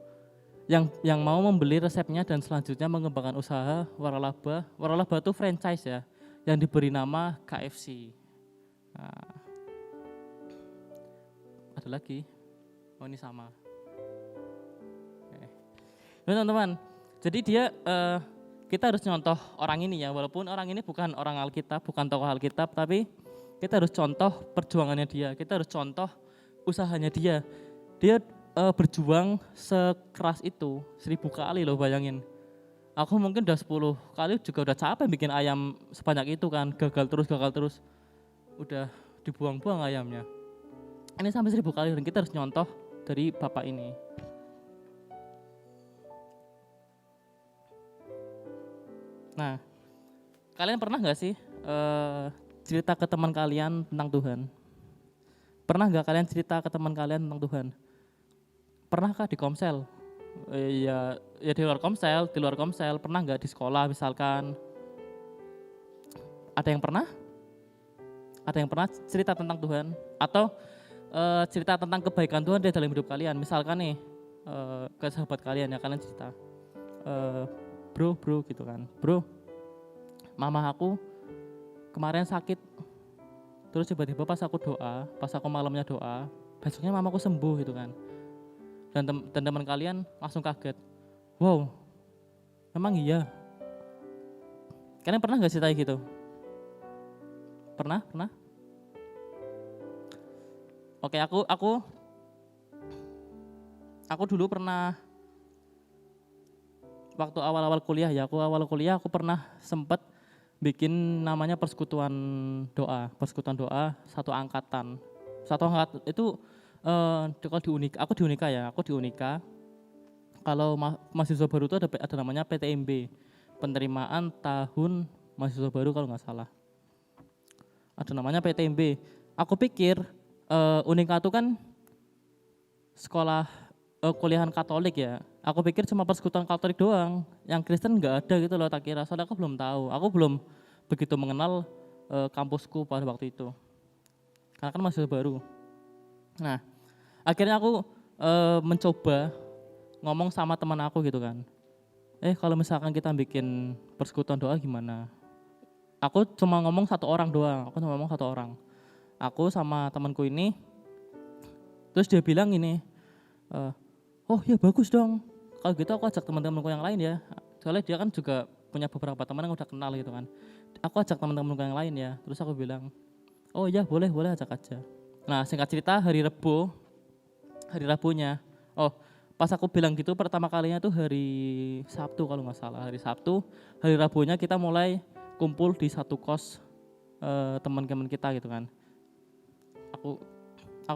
Yang mau membeli resepnya dan selanjutnya mengembangkan usaha waralaba. Waralaba itu franchise ya, yang diberi nama KFC. Nah, ada lagi, oh ini sama. Nah, teman-teman, jadi dia kita harus nyontoh orang ini ya, walaupun orang ini bukan orang Alkitab, bukan tokoh Alkitab, tapi kita harus contoh perjuangannya dia, kita harus contoh usahanya dia. Dia berjuang sekeras itu 1.000 kali loh, bayangin. Aku mungkin udah 10 kali juga udah capek bikin ayam sebanyak itu kan, gagal terus, udah dibuang-buang ayamnya. Ini sampai 1.000 kali dan kita harus nyontoh dari bapak ini. Nah, kalian pernah nggak sih cerita ke teman kalian tentang Tuhan? Pernah nggak kalian cerita ke teman kalian tentang Tuhan? Pernahkah di komsel? Ya di luar komsel, pernah nggak di sekolah misalkan? Ada yang pernah? Ada yang pernah cerita tentang Tuhan? Atau cerita tentang kebaikan Tuhan di dalam hidup kalian? Misalkan nih ke sahabat kalian ya, kalian cerita, bro gitu kan, bro, mama aku kemarin sakit, terus tiba-tiba pas aku malamnya doa, besoknya mamaku sembuh gitu kan. Dan teman kalian langsung kaget, wow, memang iya. Kalian pernah nggak cerita gitu? Pernah? Oke, aku dulu pernah, waktu awal-awal kuliah ya, aku pernah sempat bikin namanya persekutuan doa satu angkatan itu kalau di Unika, aku di Unika. Kalau mahasiswa baru itu ada namanya PTMB, penerimaan tahun mahasiswa baru kalau nggak salah. Ada namanya PTMB. Aku pikir Unika itu kan sekolah kuliahan Katolik ya. Aku pikir cuma persekutuan Katolik doang, yang Kristen nggak ada gitu loh, tak kira. Soalnya aku belum tahu, aku belum begitu mengenal kampusku pada waktu itu, karena kan masih baru. Nah, akhirnya aku mencoba ngomong sama teman aku gitu kan. kalau misalkan kita bikin persekutuan doa gimana? Aku cuma ngomong satu orang doang, aku sama temanku ini, terus dia bilang gini, oh ya bagus dong, kalau gitu aku ajak teman-temanku yang lain ya, soalnya dia kan juga punya beberapa teman yang udah kenal gitu kan, aku ajak teman-temanku yang lain ya, terus aku bilang, oh ya boleh ajak aja. Nah singkat cerita hari Rabunya, pas aku bilang gitu pertama kalinya tuh hari Sabtu kalau nggak salah, hari Rabunya kita mulai kumpul di satu kos teman-teman kita gitu kan. Aku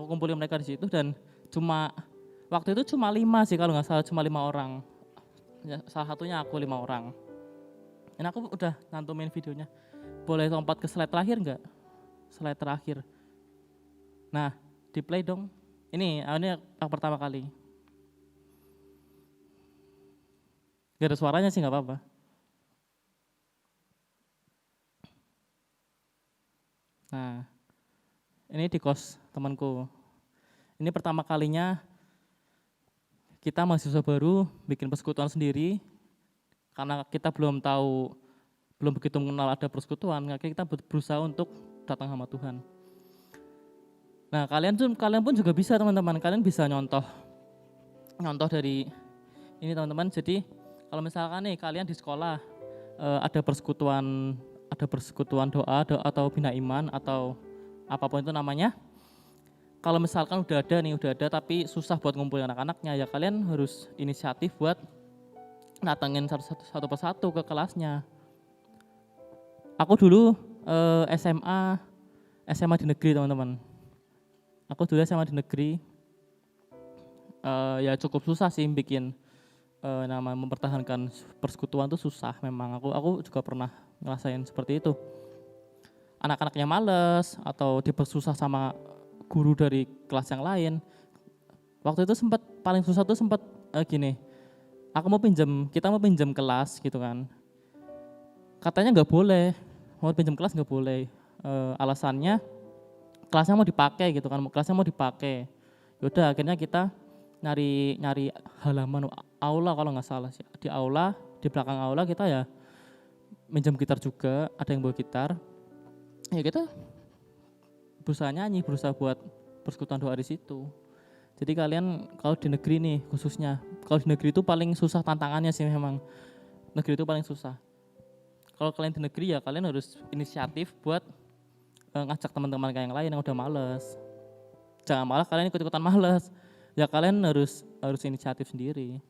kumpulin mereka di situ dan waktu itu cuma 5 sih kalau nggak salah, cuma 5 orang. Ya, salah satunya aku 5 orang. Dan aku udah nantumin videonya. Boleh lompat ke slide terakhir nggak? Slide terakhir. Nah, di play dong. Ini yang pertama kali. Gak ada suaranya sih nggak apa-apa. Nah, ini di kos temanku. Ini pertama kalinya kita mahasiswa baru bikin persekutuan sendiri. Karena kita belum begitu mengenal ada persekutuan, makanya kita berusaha untuk datang sama Tuhan. Nah, kalian pun juga bisa teman-teman, kalian bisa nyontoh dari ini teman-teman. Jadi kalau misalkan nih kalian di sekolah ada persekutuan doa atau bina iman atau apapun itu namanya. Kalau misalkan udah ada tapi susah buat ngumpulin anak-anaknya, ya kalian harus inisiatif buat datengin satu persatu ke kelasnya. Aku dulu SMA di negeri teman-teman. Aku dulu SMA di negeri, ya cukup susah sih bikin mempertahankan persekutuan tuh susah memang. Aku juga pernah ngerasain seperti itu. Anak-anaknya males atau dipersusah sama guru dari kelas yang lain. Waktu itu paling susah tuh gini. Kita mau pinjam kelas gitu kan. Katanya nggak boleh, mau pinjam kelas nggak boleh. Alasannya kelasnya mau dipakai gitu kan, Yaudah akhirnya kita nyari halaman aula kalau nggak salah sih. Di belakang aula kita ya minjam gitar juga, ada yang bawa gitar. Ya kita berusaha nyanyi, berusaha buat persekutuan doa di situ. Jadi kalian kalau di negeri nih khususnya, kalau di negeri itu paling susah tantangannya sih memang. Negeri itu paling susah. Kalau kalian di negeri ya kalian harus inisiatif buat ngajak teman-teman kalian yang lain yang udah males. Jangan malah kalian ikut-ikutan males. Ya kalian harus inisiatif sendiri.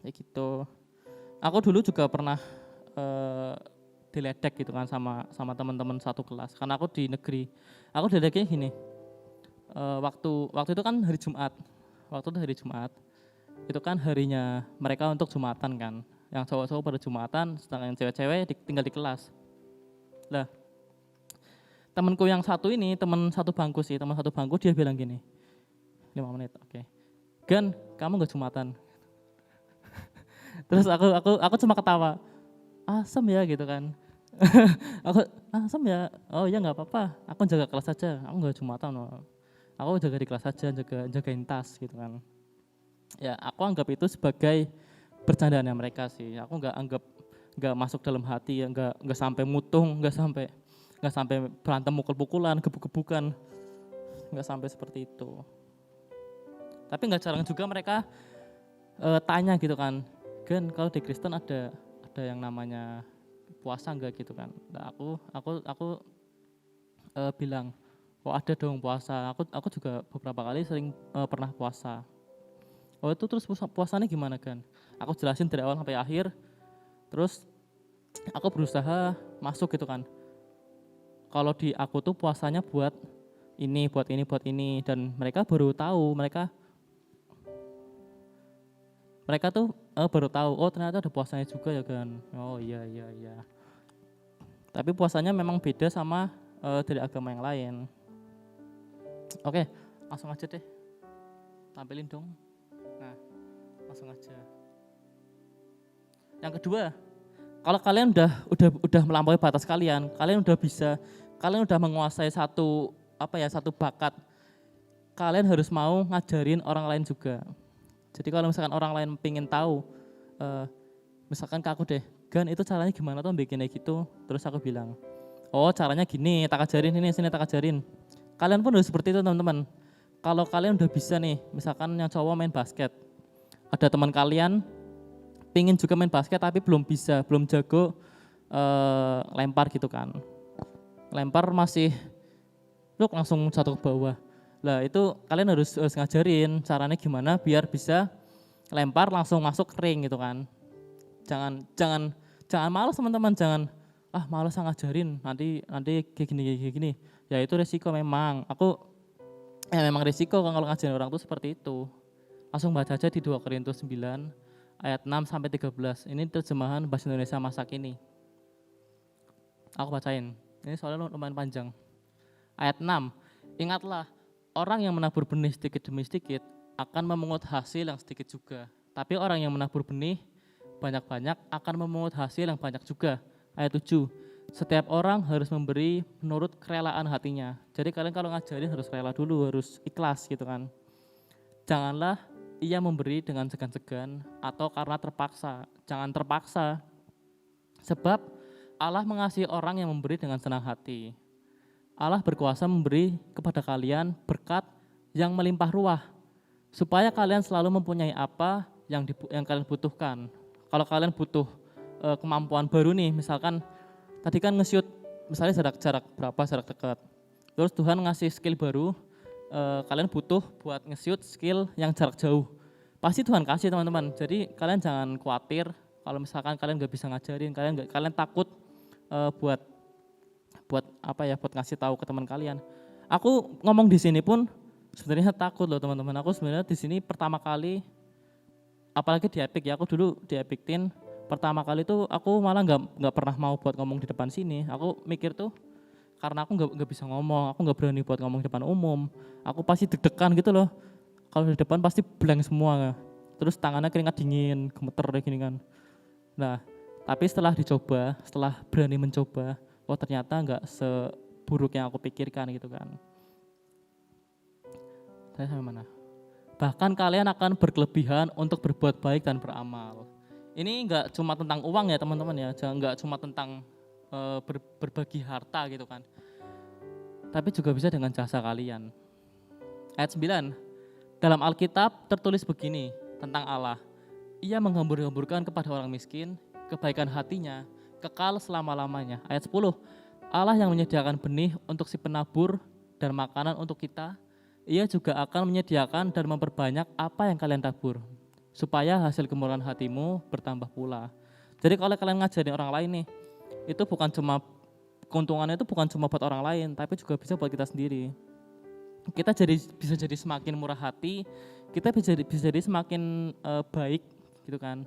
Kayak gitu. Aku dulu juga pernah diledek gitu kan sama teman-teman satu kelas. Karena aku di negeri. Aku diledeknya gini. Waktu itu kan hari Jumat. Itu kan harinya mereka untuk Jumatan kan. Yang cowok-cowok pada Jumatan, sedangkan yang cewek-cewek tinggal di kelas. Lah, temanku yang satu ini, teman satu bangku dia bilang gini, 5 menit, oke. Gan, kamu gak Jumatan? Terus aku cuma ketawa, asem ya gitu kan. Asem ya, oh ya gak apa-apa, aku jaga kelas aja, aku gak Jumatan. Aku jaga di kelas aja, jagain tas gitu kan. Ya aku anggap itu sebagai bercandaannya mereka sih. Aku nggak masuk dalam hati ya, nggak sampai mutung, nggak sampai berantem mukul-pukulan, gebuk-gebukan, nggak sampai seperti itu. Tapi nggak jarang juga mereka tanya gitu kan, Gan kalau di Kristen ada yang namanya puasa nggak gitu kan? Nah, aku bilang, oh ada dong puasa. Aku juga beberapa kali sering pernah puasa. Oh itu terus puasanya gimana kan? Aku jelasin dari awal sampai akhir. Terus aku berusaha masuk gitu kan. Kalau di aku tuh puasanya buat ini. Dan mereka baru tahu, mereka tuh baru tahu, oh ternyata ada puasanya juga ya kan. Oh iya. Tapi puasanya memang beda sama dari agama yang lain. Oke, langsung aja deh. Tampilin dong. Nah, langsung aja. Yang kedua, kalau kalian udah melampaui batas kalian udah menguasai satu bakat, kalian harus mau ngajarin orang lain juga. Jadi kalau misalkan orang lain pengen tahu misalkan ke aku deh, Gan itu caranya gimana tuh bikinnya gitu. Terus aku bilang, oh caranya gini, tak ajarin ini, sini tak ajarin. Kalian pun harus seperti itu teman-teman. Kalau kalian udah bisa nih, misalkan yang cowok main basket, ada teman kalian pingin juga main basket tapi belum bisa, belum jago lempar gitu kan. Lempar masih langsung jatuh ke bawah. Lah itu kalian harus ngajarin caranya gimana biar bisa lempar langsung masuk ring gitu kan. Jangan malas teman-teman, jangan malas ngajarin nanti kayak gini. Ya itu resiko memang. Memang resiko kalau ngajarin orang tuh seperti itu. Langsung baca aja di 2 Korintus 9 ayat 6 sampai 13. Ini terjemahan bahasa Indonesia masa kini. Aku bacain. Ini soalnya lumayan panjang. Ayat 6. Ingatlah, orang yang menabur benih sedikit demi sedikit akan memungut hasil yang sedikit juga. Tapi orang yang menabur benih banyak-banyak akan memungut hasil yang banyak juga. Ayat 7. Setiap orang harus memberi menurut kerelaan hatinya. Jadi kalian kalau ngajarin harus rela dulu, harus ikhlas gitu kan. Janganlah ia memberi dengan segan-segan atau karena terpaksa. Jangan terpaksa. Sebab Allah mengasihi orang yang memberi dengan senang hati. Allah berkuasa memberi kepada kalian berkat yang melimpah ruah, supaya kalian selalu mempunyai apa yang kalian butuhkan. Kalau kalian butuh kemampuan baru nih, misalkan tadi kan nge-shoot, misalnya jarak berapa, jarak dekat. Terus Tuhan ngasih skill baru, kalian butuh buat nge-shoot skill yang jarak jauh. Pasti Tuhan kasih teman-teman. Jadi kalian jangan khawatir kalau misalkan kalian nggak bisa ngajarin, kalian takut buat ngasih tahu ke teman kalian. Aku ngomong di sini pun sebenarnya takut loh teman-teman. Aku sebenarnya di sini pertama kali, apalagi di Epic ya, aku dulu di Epic Teen pertama kali tuh aku malah nggak pernah mau buat ngomong di depan sini. Aku mikir tuh karena aku nggak bisa ngomong, aku nggak berani buat ngomong di depan umum. Aku pasti deg-degan gitu loh. Kalau di depan pasti blank semua. Terus tangannya keringat dingin, gemeter kayak gini kan. Nah, tapi setelah berani mencoba, ternyata nggak seburuk yang aku pikirkan gitu kan. Saya sampai mana? Bahkan kalian akan berkelebihan untuk berbuat baik dan beramal. Ini nggak cuma tentang uang ya teman-teman ya, nggak cuma tentang berbagi harta gitu kan. Tapi juga bisa dengan jasa kalian. Ayat 9. Dalam Alkitab tertulis begini tentang Allah. Ia menghambur-hamburkan kepada orang miskin kebaikan hatinya kekal selama-lamanya. Ayat 10. Allah yang menyediakan benih untuk si penabur dan makanan untuk kita, Ia juga akan menyediakan dan memperbanyak apa yang kalian tabur, supaya hasil kemurahan hatimu bertambah pula. Jadi kalau kalian ngajarin orang lain nih, itu bukan cuma keuntungannya itu bukan cuma buat orang lain, tapi juga bisa buat kita sendiri. Kita bisa jadi semakin murah hati, kita bisa jadi semakin baik gitu kan.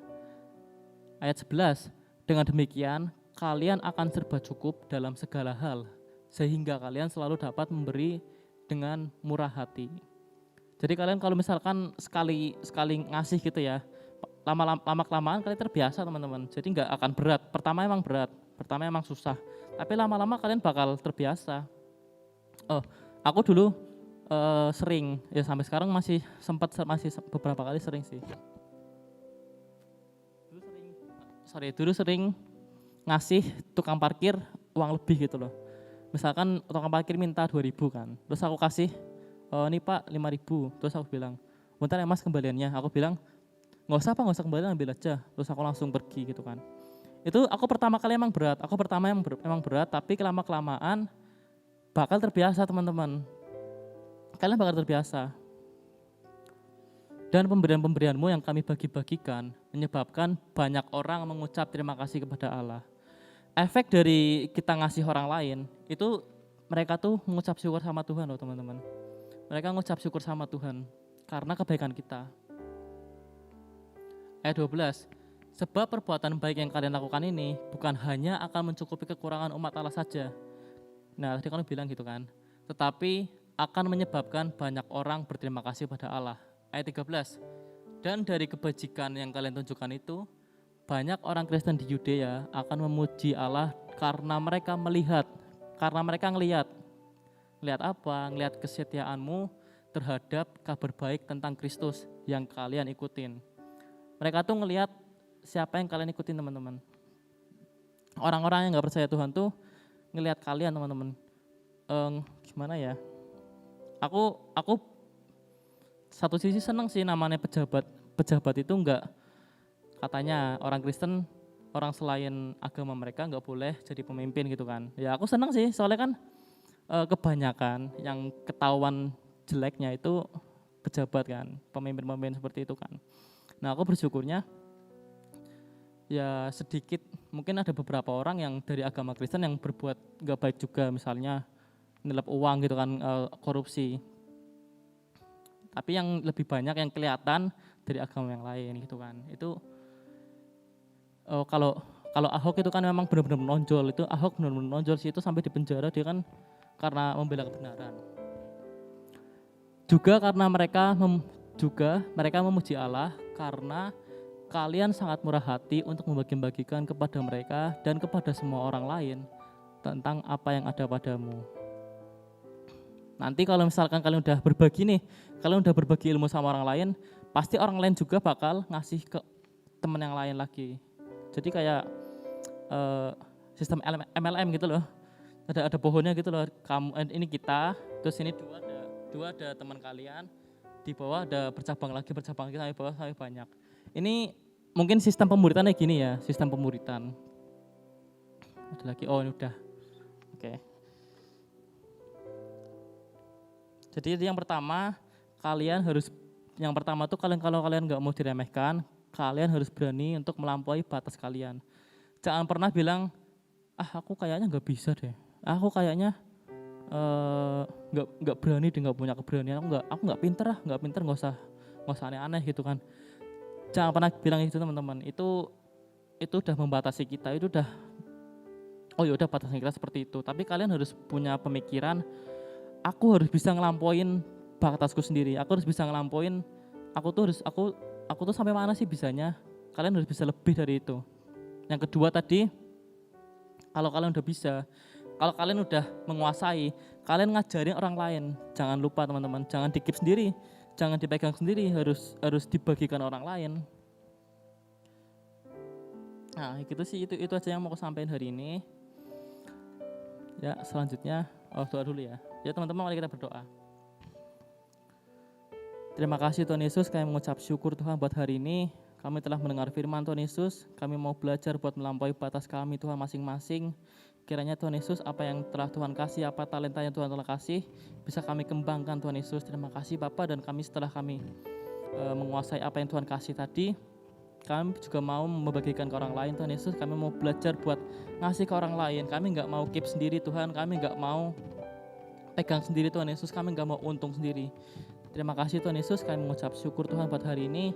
Ayat 11. Dengan demikian, kalian akan serba cukup dalam segala hal, sehingga kalian selalu dapat memberi dengan murah hati. Jadi kalian kalau misalkan sekali ngasih gitu ya, lama-kelamaan kalian terbiasa teman-teman. Jadi nggak akan berat. Pertama emang susah, tapi lama-lama kalian bakal terbiasa. Aku dulu sering, ya sampai sekarang masih beberapa kali sering sih. Dulu sering ngasih tukang parkir uang lebih gitu loh. Misalkan tukang parkir minta 2.000 kan, terus aku kasih, ini Pak 5.000, terus aku bilang, bentar ya Mas kembaliannya. Aku bilang, nggak usah kembalian, ambil aja. Terus aku langsung pergi gitu kan. Itu aku pertama kali emang berat, tapi lama-kelamaan bakal terbiasa teman-teman. Kalian bakal terbiasa. Dan pemberian-pemberianmu yang kami bagi-bagikan menyebabkan banyak orang mengucap terima kasih kepada Allah. Efek dari kita ngasih orang lain, itu mereka tuh mengucap syukur sama Tuhan loh teman-teman. Mereka mengucap syukur sama Tuhan karena kebaikan kita. Ayat 12. Sebab perbuatan baik yang kalian lakukan ini bukan hanya akan mencukupi kekurangan umat Allah saja. Nah tadi kan bilang gitu kan. Tetapi akan menyebabkan banyak orang berterima kasih pada Allah. Ayat 13. Dan dari kebajikan yang kalian tunjukkan itu, banyak orang Kristen di Yudea akan memuji Allah karena mereka ngelihat apa? Ngelihat kesetiaanmu terhadap kabar baik tentang Kristus yang kalian ikutin. Mereka tuh ngelihat siapa yang kalian ikutin teman-teman. Orang-orang yang gak percaya Tuhan tuh ngelihat kalian teman-teman. Gimana ya? Aku satu sisi seneng sih namanya pejabat. Pejabat itu enggak, katanya orang Kristen, orang selain agama mereka nggak boleh jadi pemimpin gitu kan. Ya aku seneng sih soalnya kan kebanyakan yang ketahuan jeleknya itu pejabat kan, pemimpin-pemimpin seperti itu kan. Nah aku bersyukurnya ya sedikit, mungkin ada beberapa orang yang dari agama Kristen yang berbuat nggak baik juga, misalnya nilap uang gitu kan, korupsi. Tapi yang lebih banyak yang kelihatan dari agama yang lain gitu kan. Itu kalau Ahok itu kan memang benar-benar menonjol, itu Ahok benar-benar menonjol sih, itu sampai di penjara dia kan karena membela kebenaran. Juga karena mereka memuji Allah karena kalian sangat murah hati untuk membagi-bagikan kepada mereka dan kepada semua orang lain tentang apa yang ada padamu. Nanti kalau misalkan kalian udah berbagi nih, kalian udah berbagi ilmu sama orang lain, pasti orang lain juga bakal ngasih ke teman yang lain lagi. Jadi kayak sistem MLM gitu loh. Ada pohonnya gitu loh. Ini kita, terus ini dua ada teman kalian, di bawah ada bercabang lagi sampai bawah sampai banyak. Ini mungkin sistem pemuritannya gini ya, sistem pemuritan. Ada lagi, oh ini udah. Oke. Jadi yang pertama tuh kalau kalian nggak mau diremehkan, kalian harus berani untuk melampaui batas kalian. Jangan pernah bilang, aku kayaknya nggak bisa deh, aku kayaknya nggak berani deh, nggak punya keberanian, aku nggak pinter, nggak usah aneh-aneh gitu kan. Jangan pernah bilang itu teman-teman, itu udah membatasi kita, itu udah, oh ya udah batasan kita seperti itu. Tapi kalian harus punya pemikiran, aku harus bisa ngelampauin batasku sendiri, aku harus bisa ngelampauin, aku tuh sampai mana sih bisanya. Kalian harus bisa lebih dari itu. Yang kedua tadi, kalau kalian udah bisa, kalau kalian udah menguasai, kalian ngajarin orang lain. Jangan lupa teman-teman, jangan dikip sendiri, jangan dipegang sendiri, harus dibagikan orang lain. Nah gitu sih, itu aja yang mau aku sampaikan hari ini. Ya selanjutnya, doa dulu ya. Ya teman-teman, mari kita berdoa. Terima kasih Tuhan Yesus, kami mengucap syukur Tuhan buat hari ini. Kami telah mendengar firman Tuhan Yesus, kami mau belajar buat melampaui batas kami Tuhan masing-masing. Kiranya Tuhan Yesus, apa yang telah Tuhan kasih, apa talenta yang Tuhan telah kasih, bisa kami kembangkan Tuhan Yesus. Terima kasih Bapa, dan setelah kami menguasai apa yang Tuhan kasih tadi, kami juga mau membagikan ke orang lain Tuhan Yesus. Kami mau belajar buat ngasih ke orang lain, kami gak mau keep sendiri Tuhan, kami gak mau pegang sendiri Tuhan Yesus, kami gak mau untung sendiri. Terima kasih Tuhan Yesus, kami mengucap syukur Tuhan buat hari ini.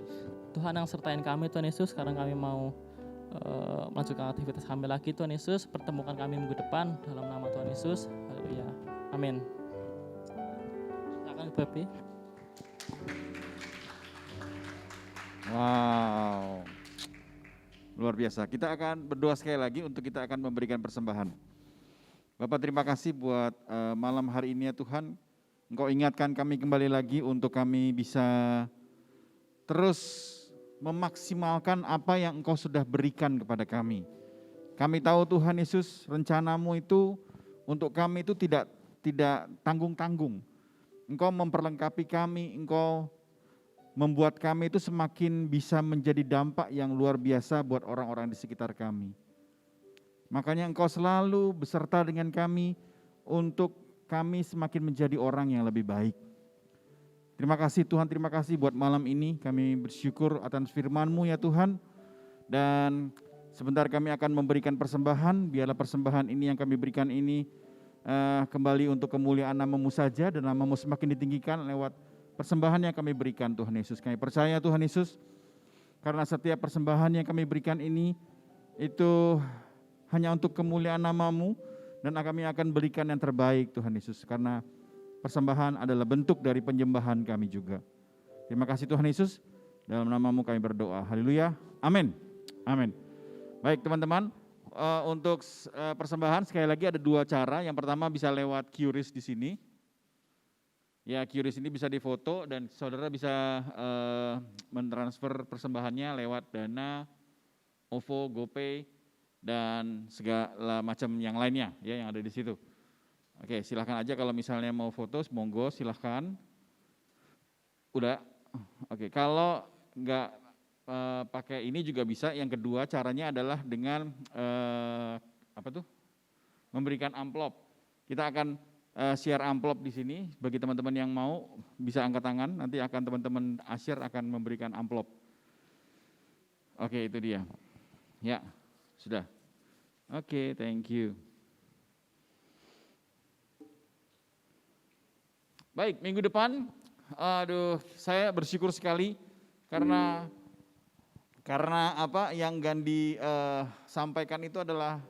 Tuhan yang sertain kami Tuhan Yesus, sekarang kami mau melanjutkan aktivitas kami lagi Tuhan Yesus. Pertemukan kami minggu depan dalam nama Tuhan Yesus. Haleluya. Amin. Silakan Bapak. Wow, luar biasa. Kita akan berdoa sekali lagi untuk kita akan memberikan persembahan. Bapak terima kasih buat malam hari ini ya Tuhan. Engkau ingatkan kami kembali lagi untuk kami bisa terus memaksimalkan apa yang Engkau sudah berikan kepada kami. Kami tahu Tuhan Yesus, rencanamu itu untuk kami itu tidak tanggung-tanggung. Engkau memperlengkapi kami, Engkau membuat kami itu semakin bisa menjadi dampak yang luar biasa buat orang-orang di sekitar kami. Makanya Engkau selalu beserta dengan kami untuk kami semakin menjadi orang yang lebih baik. Terima kasih Tuhan, terima kasih buat malam ini. Kami bersyukur atas firman-Mu ya Tuhan. Dan sebentar kami akan memberikan persembahan. Biarlah persembahan ini yang kami berikan ini kembali untuk kemuliaan nama-Mu saja. Dan nama-Mu semakin ditinggikan lewat persembahan yang kami berikan Tuhan Yesus. Kami percaya Tuhan Yesus, karena setiap persembahan yang kami berikan ini itu hanya untuk kemuliaan nama-Mu. Dan kami akan berikan yang terbaik Tuhan Yesus, karena persembahan adalah bentuk dari penyembahan kami juga. Terima kasih Tuhan Yesus, dalam nama-Mu kami berdoa. Haleluya, amin. Amin. Baik teman-teman, untuk persembahan sekali lagi ada dua cara. Yang pertama bisa lewat QRIS di sini. Ya, QRIS ini bisa difoto dan saudara bisa mentransfer persembahannya lewat Dana OVO, GoPay, dan segala macam yang lainnya ya yang ada di situ. Oke, silahkan aja kalau misalnya mau foto, monggo silahkan. Udah, oke. Kalau nggak pakai ini juga bisa. Yang kedua caranya adalah dengan memberikan amplop. Kita akan share amplop di sini. Bagi teman-teman yang mau bisa angkat tangan. Nanti akan teman-teman asyir akan memberikan amplop. Oke, itu dia. Ya, sudah. Oke, thank you. Baik, minggu depan, saya bersyukur sekali karena apa yang Gandhi sampaikan itu adalah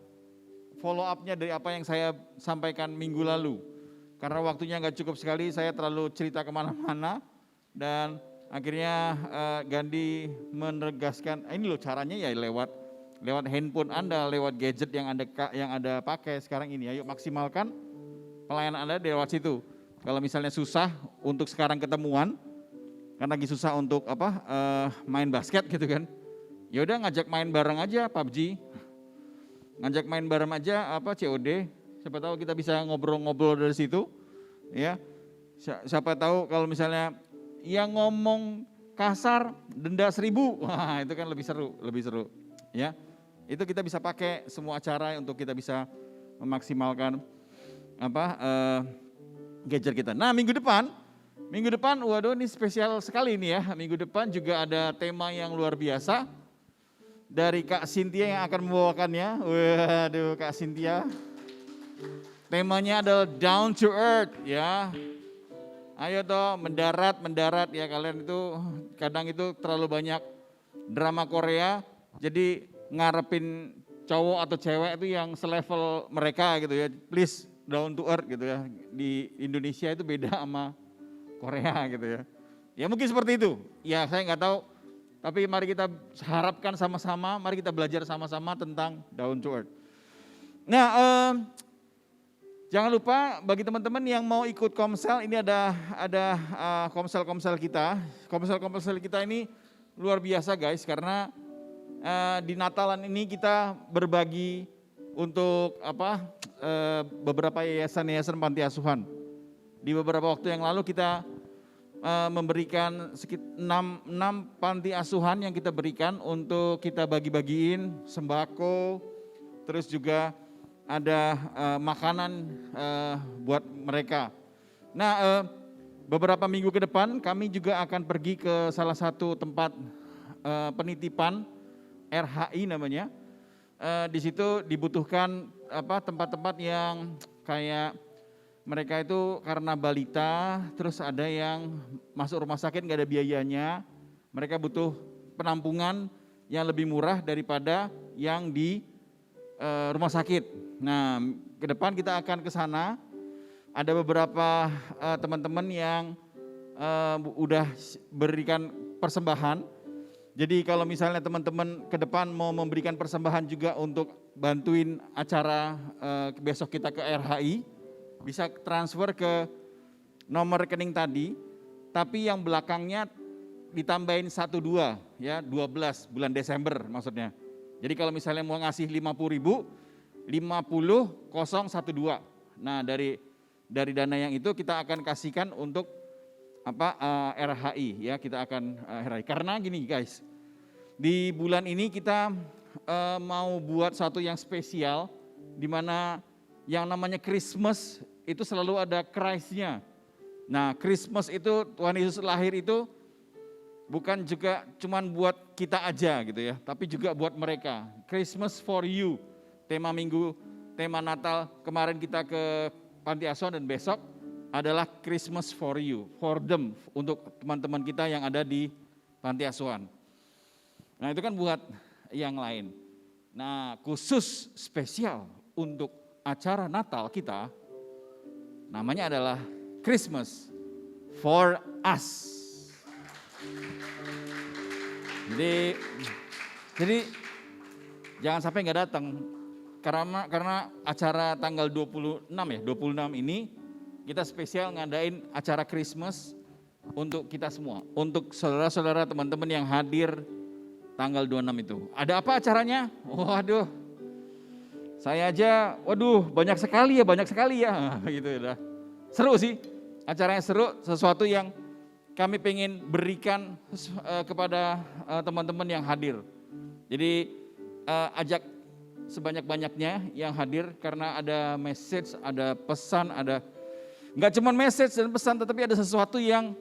follow up-nya dari apa yang saya sampaikan minggu lalu. Karena waktunya nggak cukup sekali, saya terlalu cerita kemana-mana dan akhirnya Gandhi menegaskan, ini loh caranya ya lewat handphone Anda, lewat gadget yang Anda pakai sekarang ini. Ayo maksimalkan pelayanan Anda lewat situ. Kalau misalnya susah untuk sekarang ketemuan, karena lagi susah untuk main basket gitu kan, ya udah ngajak main bareng aja PUBG, ngajak main bareng aja COD, siapa tahu kita bisa ngobrol-ngobrol dari situ, ya. Siapa tahu kalau misalnya yang ngomong kasar denda 1.000, wah itu kan lebih seru, ya. Itu kita bisa pakai semua cara untuk kita bisa memaksimalkan gadget kita. Nah minggu depan, waduh ini spesial sekali ini ya. Minggu depan juga ada tema yang luar biasa dari Kak Cynthia yang akan membawakannya. Waduh Kak Cynthia. Temanya adalah down to earth ya. Ayo toh mendarat ya, kalian itu kadang itu terlalu banyak drama Korea. Jadi ngarepin cowok atau cewek itu yang selevel mereka gitu ya. Please down to earth gitu ya. Di Indonesia itu beda sama Korea gitu ya. Ya mungkin seperti itu. Ya saya nggak tahu. Tapi mari kita harapkan sama-sama, mari kita belajar sama-sama tentang down to earth. Nah jangan lupa bagi teman-teman yang mau ikut komsel, ini ada komsel-komsel kita. Komsel-komsel kita ini luar biasa guys, karena di Natalan ini kita berbagi untuk beberapa yayasan-yayasan panti asuhan. Di beberapa waktu yang lalu kita memberikan sekitar 6 panti asuhan yang kita berikan untuk kita bagi-bagiin sembako, terus juga ada makanan buat mereka. Nah beberapa minggu ke depan kami juga akan pergi ke salah satu tempat penitipan RHI namanya. Di situ dibutuhkan tempat-tempat yang kayak mereka itu karena balita, terus ada yang masuk rumah sakit nggak ada biayanya, mereka butuh penampungan yang lebih murah daripada yang di rumah sakit. Nah, ke depan kita akan ke sana. Ada beberapa teman-teman yang udah berikan persembahan. Jadi kalau misalnya teman-teman ke depan mau memberikan persembahan juga untuk bantuin acara besok kita ke RHI, bisa transfer ke nomor rekening tadi, tapi yang belakangnya ditambahin 12 ya, 12 bulan Desember maksudnya. Jadi kalau misalnya mau ngasih 50.000, 50012. Nah, dari dana yang itu kita akan kasihkan untuk RHI ya, kita akan RHI. Karena gini guys, di bulan ini kita mau buat satu yang spesial, di mana yang namanya Christmas itu selalu ada Christ-nya. Nah, Christmas itu Tuhan Yesus lahir itu bukan juga cuman buat kita aja gitu ya, tapi juga buat mereka. Christmas for you. Tema Natal kemarin kita ke panti asuhan dan besok adalah Christmas for you, for them, untuk teman-teman kita yang ada di panti asuhan. Nah itu kan buat yang lain. Nah khusus spesial untuk acara Natal kita, namanya adalah Christmas for us. Jadi jangan sampai nggak datang, karena acara tanggal 26 ini kita spesial ngadain acara Christmas untuk kita semua, untuk saudara-saudara teman-teman yang hadir tanggal 26 itu. Ada apa acaranya? Waduh, saya aja, waduh banyak sekali ya, gitu ya. Seru sih, acaranya seru, sesuatu yang kami pengen berikan kepada teman-teman yang hadir. Jadi ajak sebanyak-banyaknya yang hadir karena ada message, ada pesan, ada nggak cuma message dan pesan, tetapi ada sesuatu yang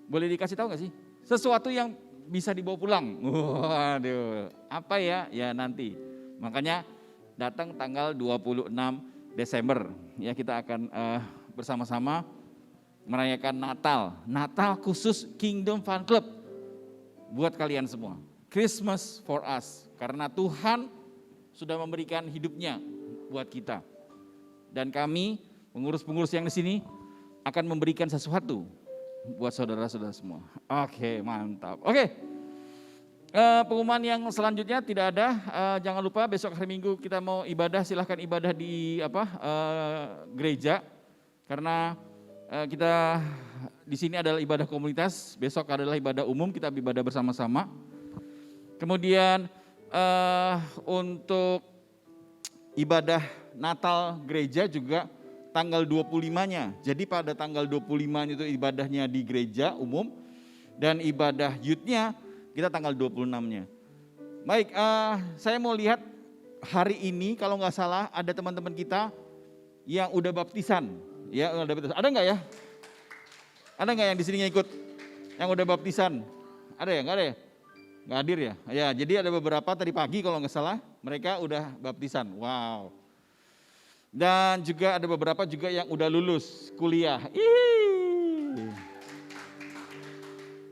boleh dikasih tahu nggak sih? Sesuatu yang bisa dibawa pulang. Waduh, apa ya? Ya nanti. Makanya datang tanggal 26 Desember ya, kita akan bersama-sama merayakan Natal khusus Kingdom Fun Club buat kalian semua. Christmas for us, karena Tuhan sudah memberikan hidupnya buat kita. Dan kami pengurus-pengurus yang di sini akan memberikan sesuatu buat saudara-saudara semua. Oke, mantap. Oke. Pengumuman yang selanjutnya tidak ada. Jangan lupa besok hari Minggu kita mau ibadah, silahkan ibadah di gereja. Karena kita di sini adalah ibadah komunitas, besok adalah ibadah umum, kita ibadah bersama-sama. Kemudian untuk ibadah Natal gereja juga tanggal 25-nya. Jadi pada tanggal 25-nya itu ibadahnya di gereja umum dan ibadah youth-nya kita tanggal 26-nya. Baik, saya mau lihat hari ini kalau nggak salah ada teman-teman kita yang udah baptisan. Ya, udah baptisan. Ada nggak ya? Ada nggak yang di sini ikut yang udah baptisan? Ada ya? Nggak ada ya? Nggak hadir ya? Ya, jadi ada beberapa tadi pagi kalau nggak salah mereka udah baptisan. Wow. Dan juga ada beberapa juga yang udah lulus kuliah.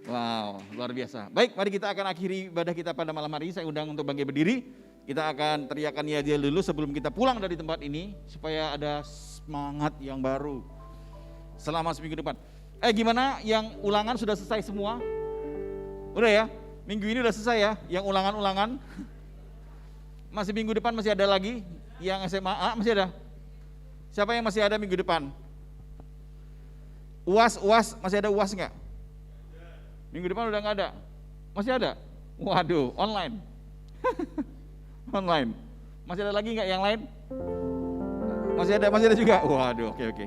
Wow, luar biasa. Baik, mari kita akan akhiri ibadah kita pada malam hari. Saya undang untuk bangkit berdiri. Kita akan teriakan ya dia lulus sebelum kita pulang dari tempat ini supaya ada semangat yang baru selama seminggu depan. Gimana yang ulangan sudah selesai semua? Udah ya? Minggu ini udah selesai ya? Yang ulangan-ulangan? Masih minggu depan masih ada lagi? Yang SMA masih ada? Siapa yang masih ada minggu depan? UAS masih ada UAS nggak? Minggu depan udah nggak ada? Masih ada? Waduh, online. Online. Masih ada lagi nggak yang lain? Masih ada juga. Waduh, oke.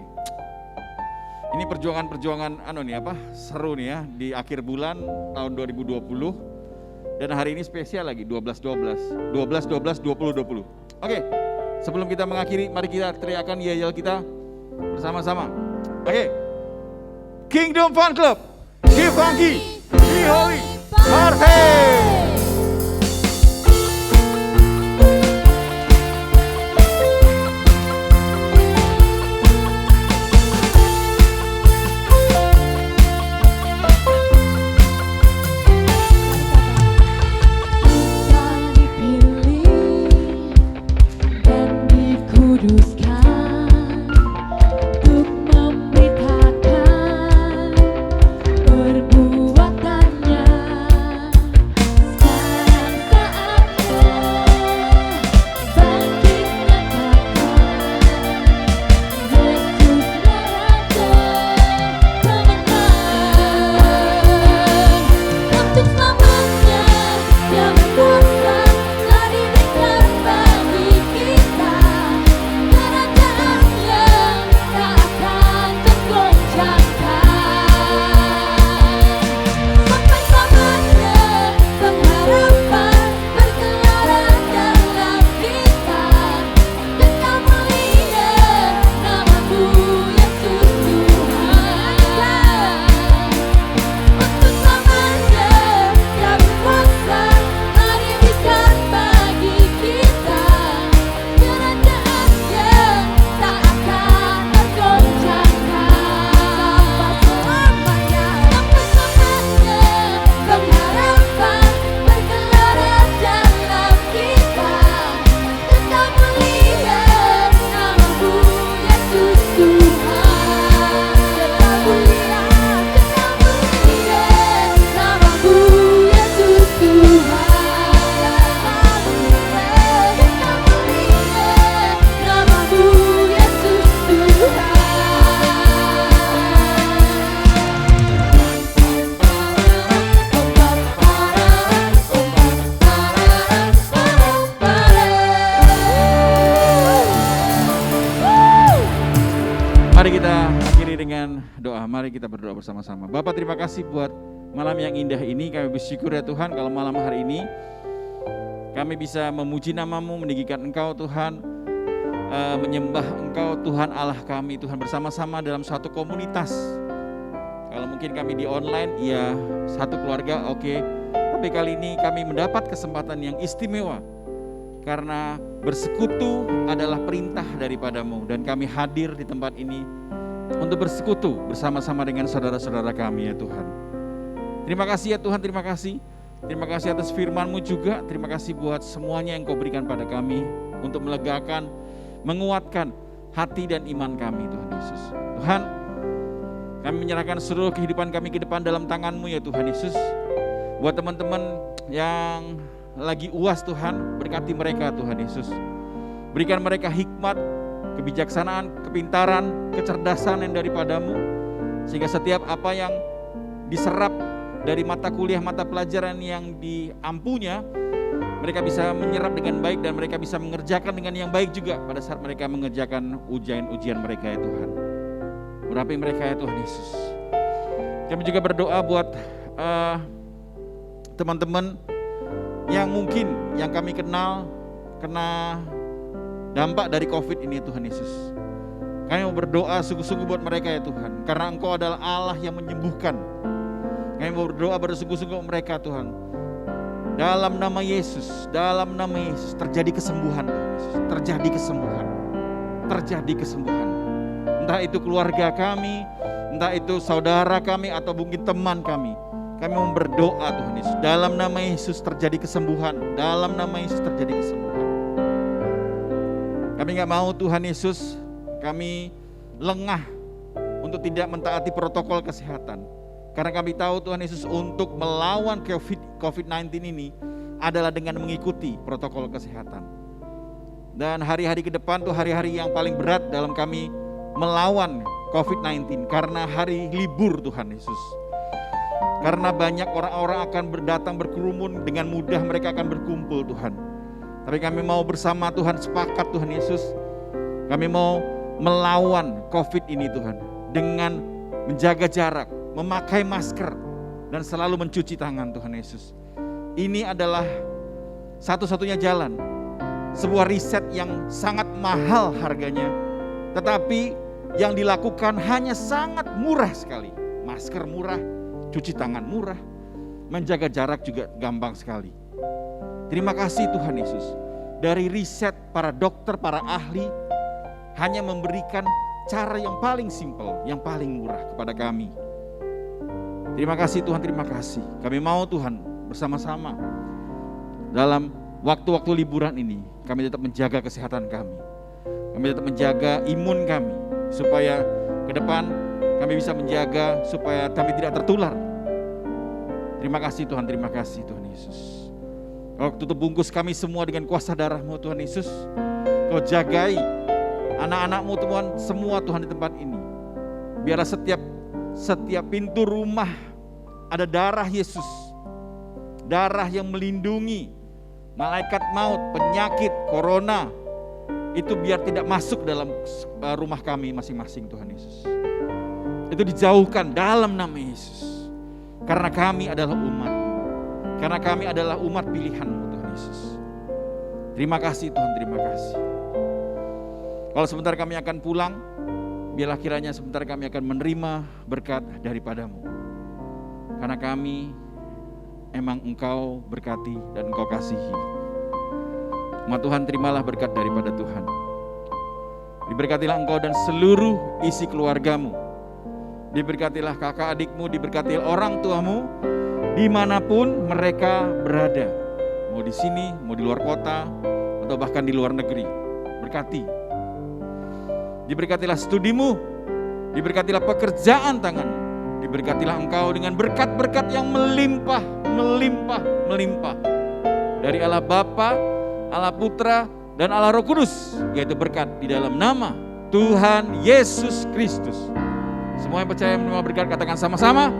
Ini perjuangan seru nih ya di akhir bulan tahun 2020 dan hari ini spesial lagi 12 20. Oke. Sebelum kita mengakhiri, mari kita teriakan yel kita bersama-sama. Oke. Kingdom Fun Club, Be Funky, Be Holy, Party! Mari kita berdoa bersama-sama. Bapa, terima kasih buat malam yang indah ini. Kami bersyukur ya Tuhan kalau malam hari ini kami bisa memuji nama-Mu, meninggikan Engkau Tuhan, menyembah Engkau Tuhan Allah kami Tuhan bersama-sama dalam suatu komunitas. Kalau mungkin kami di online, ya satu keluarga, oke. Tapi kali ini kami mendapat kesempatan yang istimewa karena bersekutu adalah perintah daripada-Mu dan kami hadir di tempat ini untuk bersekutu bersama-sama dengan saudara-saudara kami ya Tuhan. Terima kasih ya Tuhan, terima kasih. Terima kasih atas firman-Mu juga. Terima kasih buat semuanya yang Kau berikan pada kami untuk melegakan, menguatkan hati dan iman kami Tuhan Yesus. Tuhan, kami menyerahkan seluruh kehidupan kami ke depan dalam tangan-Mu ya Tuhan Yesus. Buat teman-teman yang lagi UAS Tuhan, berkati mereka Tuhan Yesus. Berikan mereka hikmat, kebijaksanaan, kepintaran, kecerdasan yang daripada-Mu. Sehingga setiap apa yang diserap dari mata kuliah, mata pelajaran yang diampunya, mereka bisa menyerap dengan baik dan mereka bisa mengerjakan dengan yang baik juga pada saat mereka mengerjakan ujian-ujian mereka ya Tuhan. Urapi mereka ya Tuhan Yesus. Kami juga berdoa buat teman-teman yang mungkin yang kami kenal kena dampak dari COVID ini Tuhan Yesus. Kami mau berdoa sungguh-sungguh buat mereka ya Tuhan, karena Engkau adalah Allah yang menyembuhkan. Kami mau berdoa bersungguh-sungguh buat mereka Tuhan. Dalam nama Yesus terjadi kesembuhan Tuhan Yesus. Terjadi kesembuhan. Entah itu keluarga kami, entah itu saudara kami atau mungkin teman kami. Kami mau berdoa Tuhan Yesus. Dalam nama Yesus terjadi kesembuhan. Dalam nama Yesus terjadi kesembuhan. Kami gak mau Tuhan Yesus, kami lengah untuk tidak mentaati protokol kesehatan. Karena kami tahu Tuhan Yesus untuk melawan COVID-19 ini adalah dengan mengikuti protokol kesehatan. Dan hari-hari ke depan tuh hari-hari yang paling berat dalam kami melawan COVID-19. Karena hari libur Tuhan Yesus. Karena banyak orang-orang akan datang berkerumun, dengan mudah mereka akan berkumpul Tuhan. Tapi kami mau bersama Tuhan sepakat Tuhan Yesus. Kami mau melawan COVID ini Tuhan. Dengan menjaga jarak, memakai masker, dan selalu mencuci tangan Tuhan Yesus. Ini adalah satu-satunya jalan. Sebuah riset yang sangat mahal harganya. Tetapi yang dilakukan hanya sangat murah sekali. Masker murah, cuci tangan murah, menjaga jarak juga gampang sekali. Terima kasih Tuhan Yesus. Dari riset para dokter, para ahli, hanya memberikan cara yang paling simpel, yang paling murah kepada kami. Terima kasih Tuhan, terima kasih. Kami mau Tuhan bersama-sama dalam waktu-waktu liburan ini, kami tetap menjaga kesehatan kami. Kami tetap menjaga imun kami, supaya ke depan kami bisa menjaga supaya kami tidak tertular. Terima kasih Tuhan Yesus. Kau tutup bungkus kami semua dengan kuasa darah-Mu Tuhan Yesus. Kau jagai anak-anak-Mu Tuhan, semua Tuhan di tempat ini. Biarlah setiap pintu rumah ada darah Yesus. Darah yang melindungi malaikat maut, penyakit, corona. Itu biar tidak masuk dalam rumah kami masing-masing Tuhan Yesus. Itu dijauhkan dalam nama Yesus. Karena kami adalah umat-Mu. Karena kami adalah umat pilihan-Mu Tuhan Yesus. Terima kasih Tuhan, terima kasih. Kalau sebentar kami akan pulang, biarlah kiranya sebentar kami akan menerima berkat daripada-Mu. Karena kami emang Engkau berkati dan Engkau kasihi. Umat Tuhan, terimalah berkat daripada Tuhan. Diberkatilah Engkau dan seluruh isi keluarga-Mu. Diberkatilah kakak adikmu, diberkatilah orang tuamu, dimanapun mereka berada. Mau di sini, mau di luar kota, atau bahkan di luar negeri. Berkati. Diberkatilah studimu, diberkatilah pekerjaan tanganmu, diberkatilah engkau dengan berkat-berkat yang melimpah. Dari Allah Bapa, Allah Putra, dan Allah Roh Kudus, yaitu berkat di dalam nama Tuhan Yesus Kristus. Semua yang percaya menerima berkat katakan sama-sama,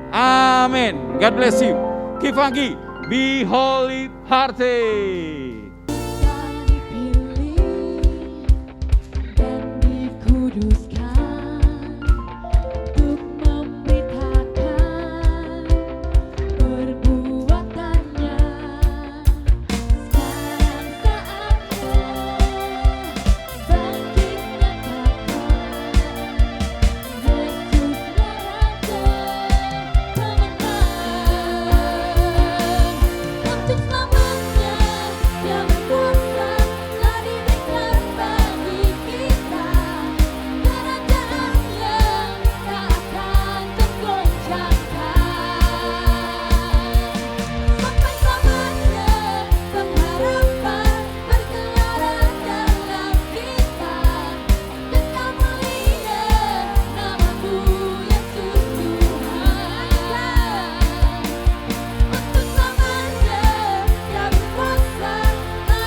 amin. God bless you. Keep funky, be holy hearted.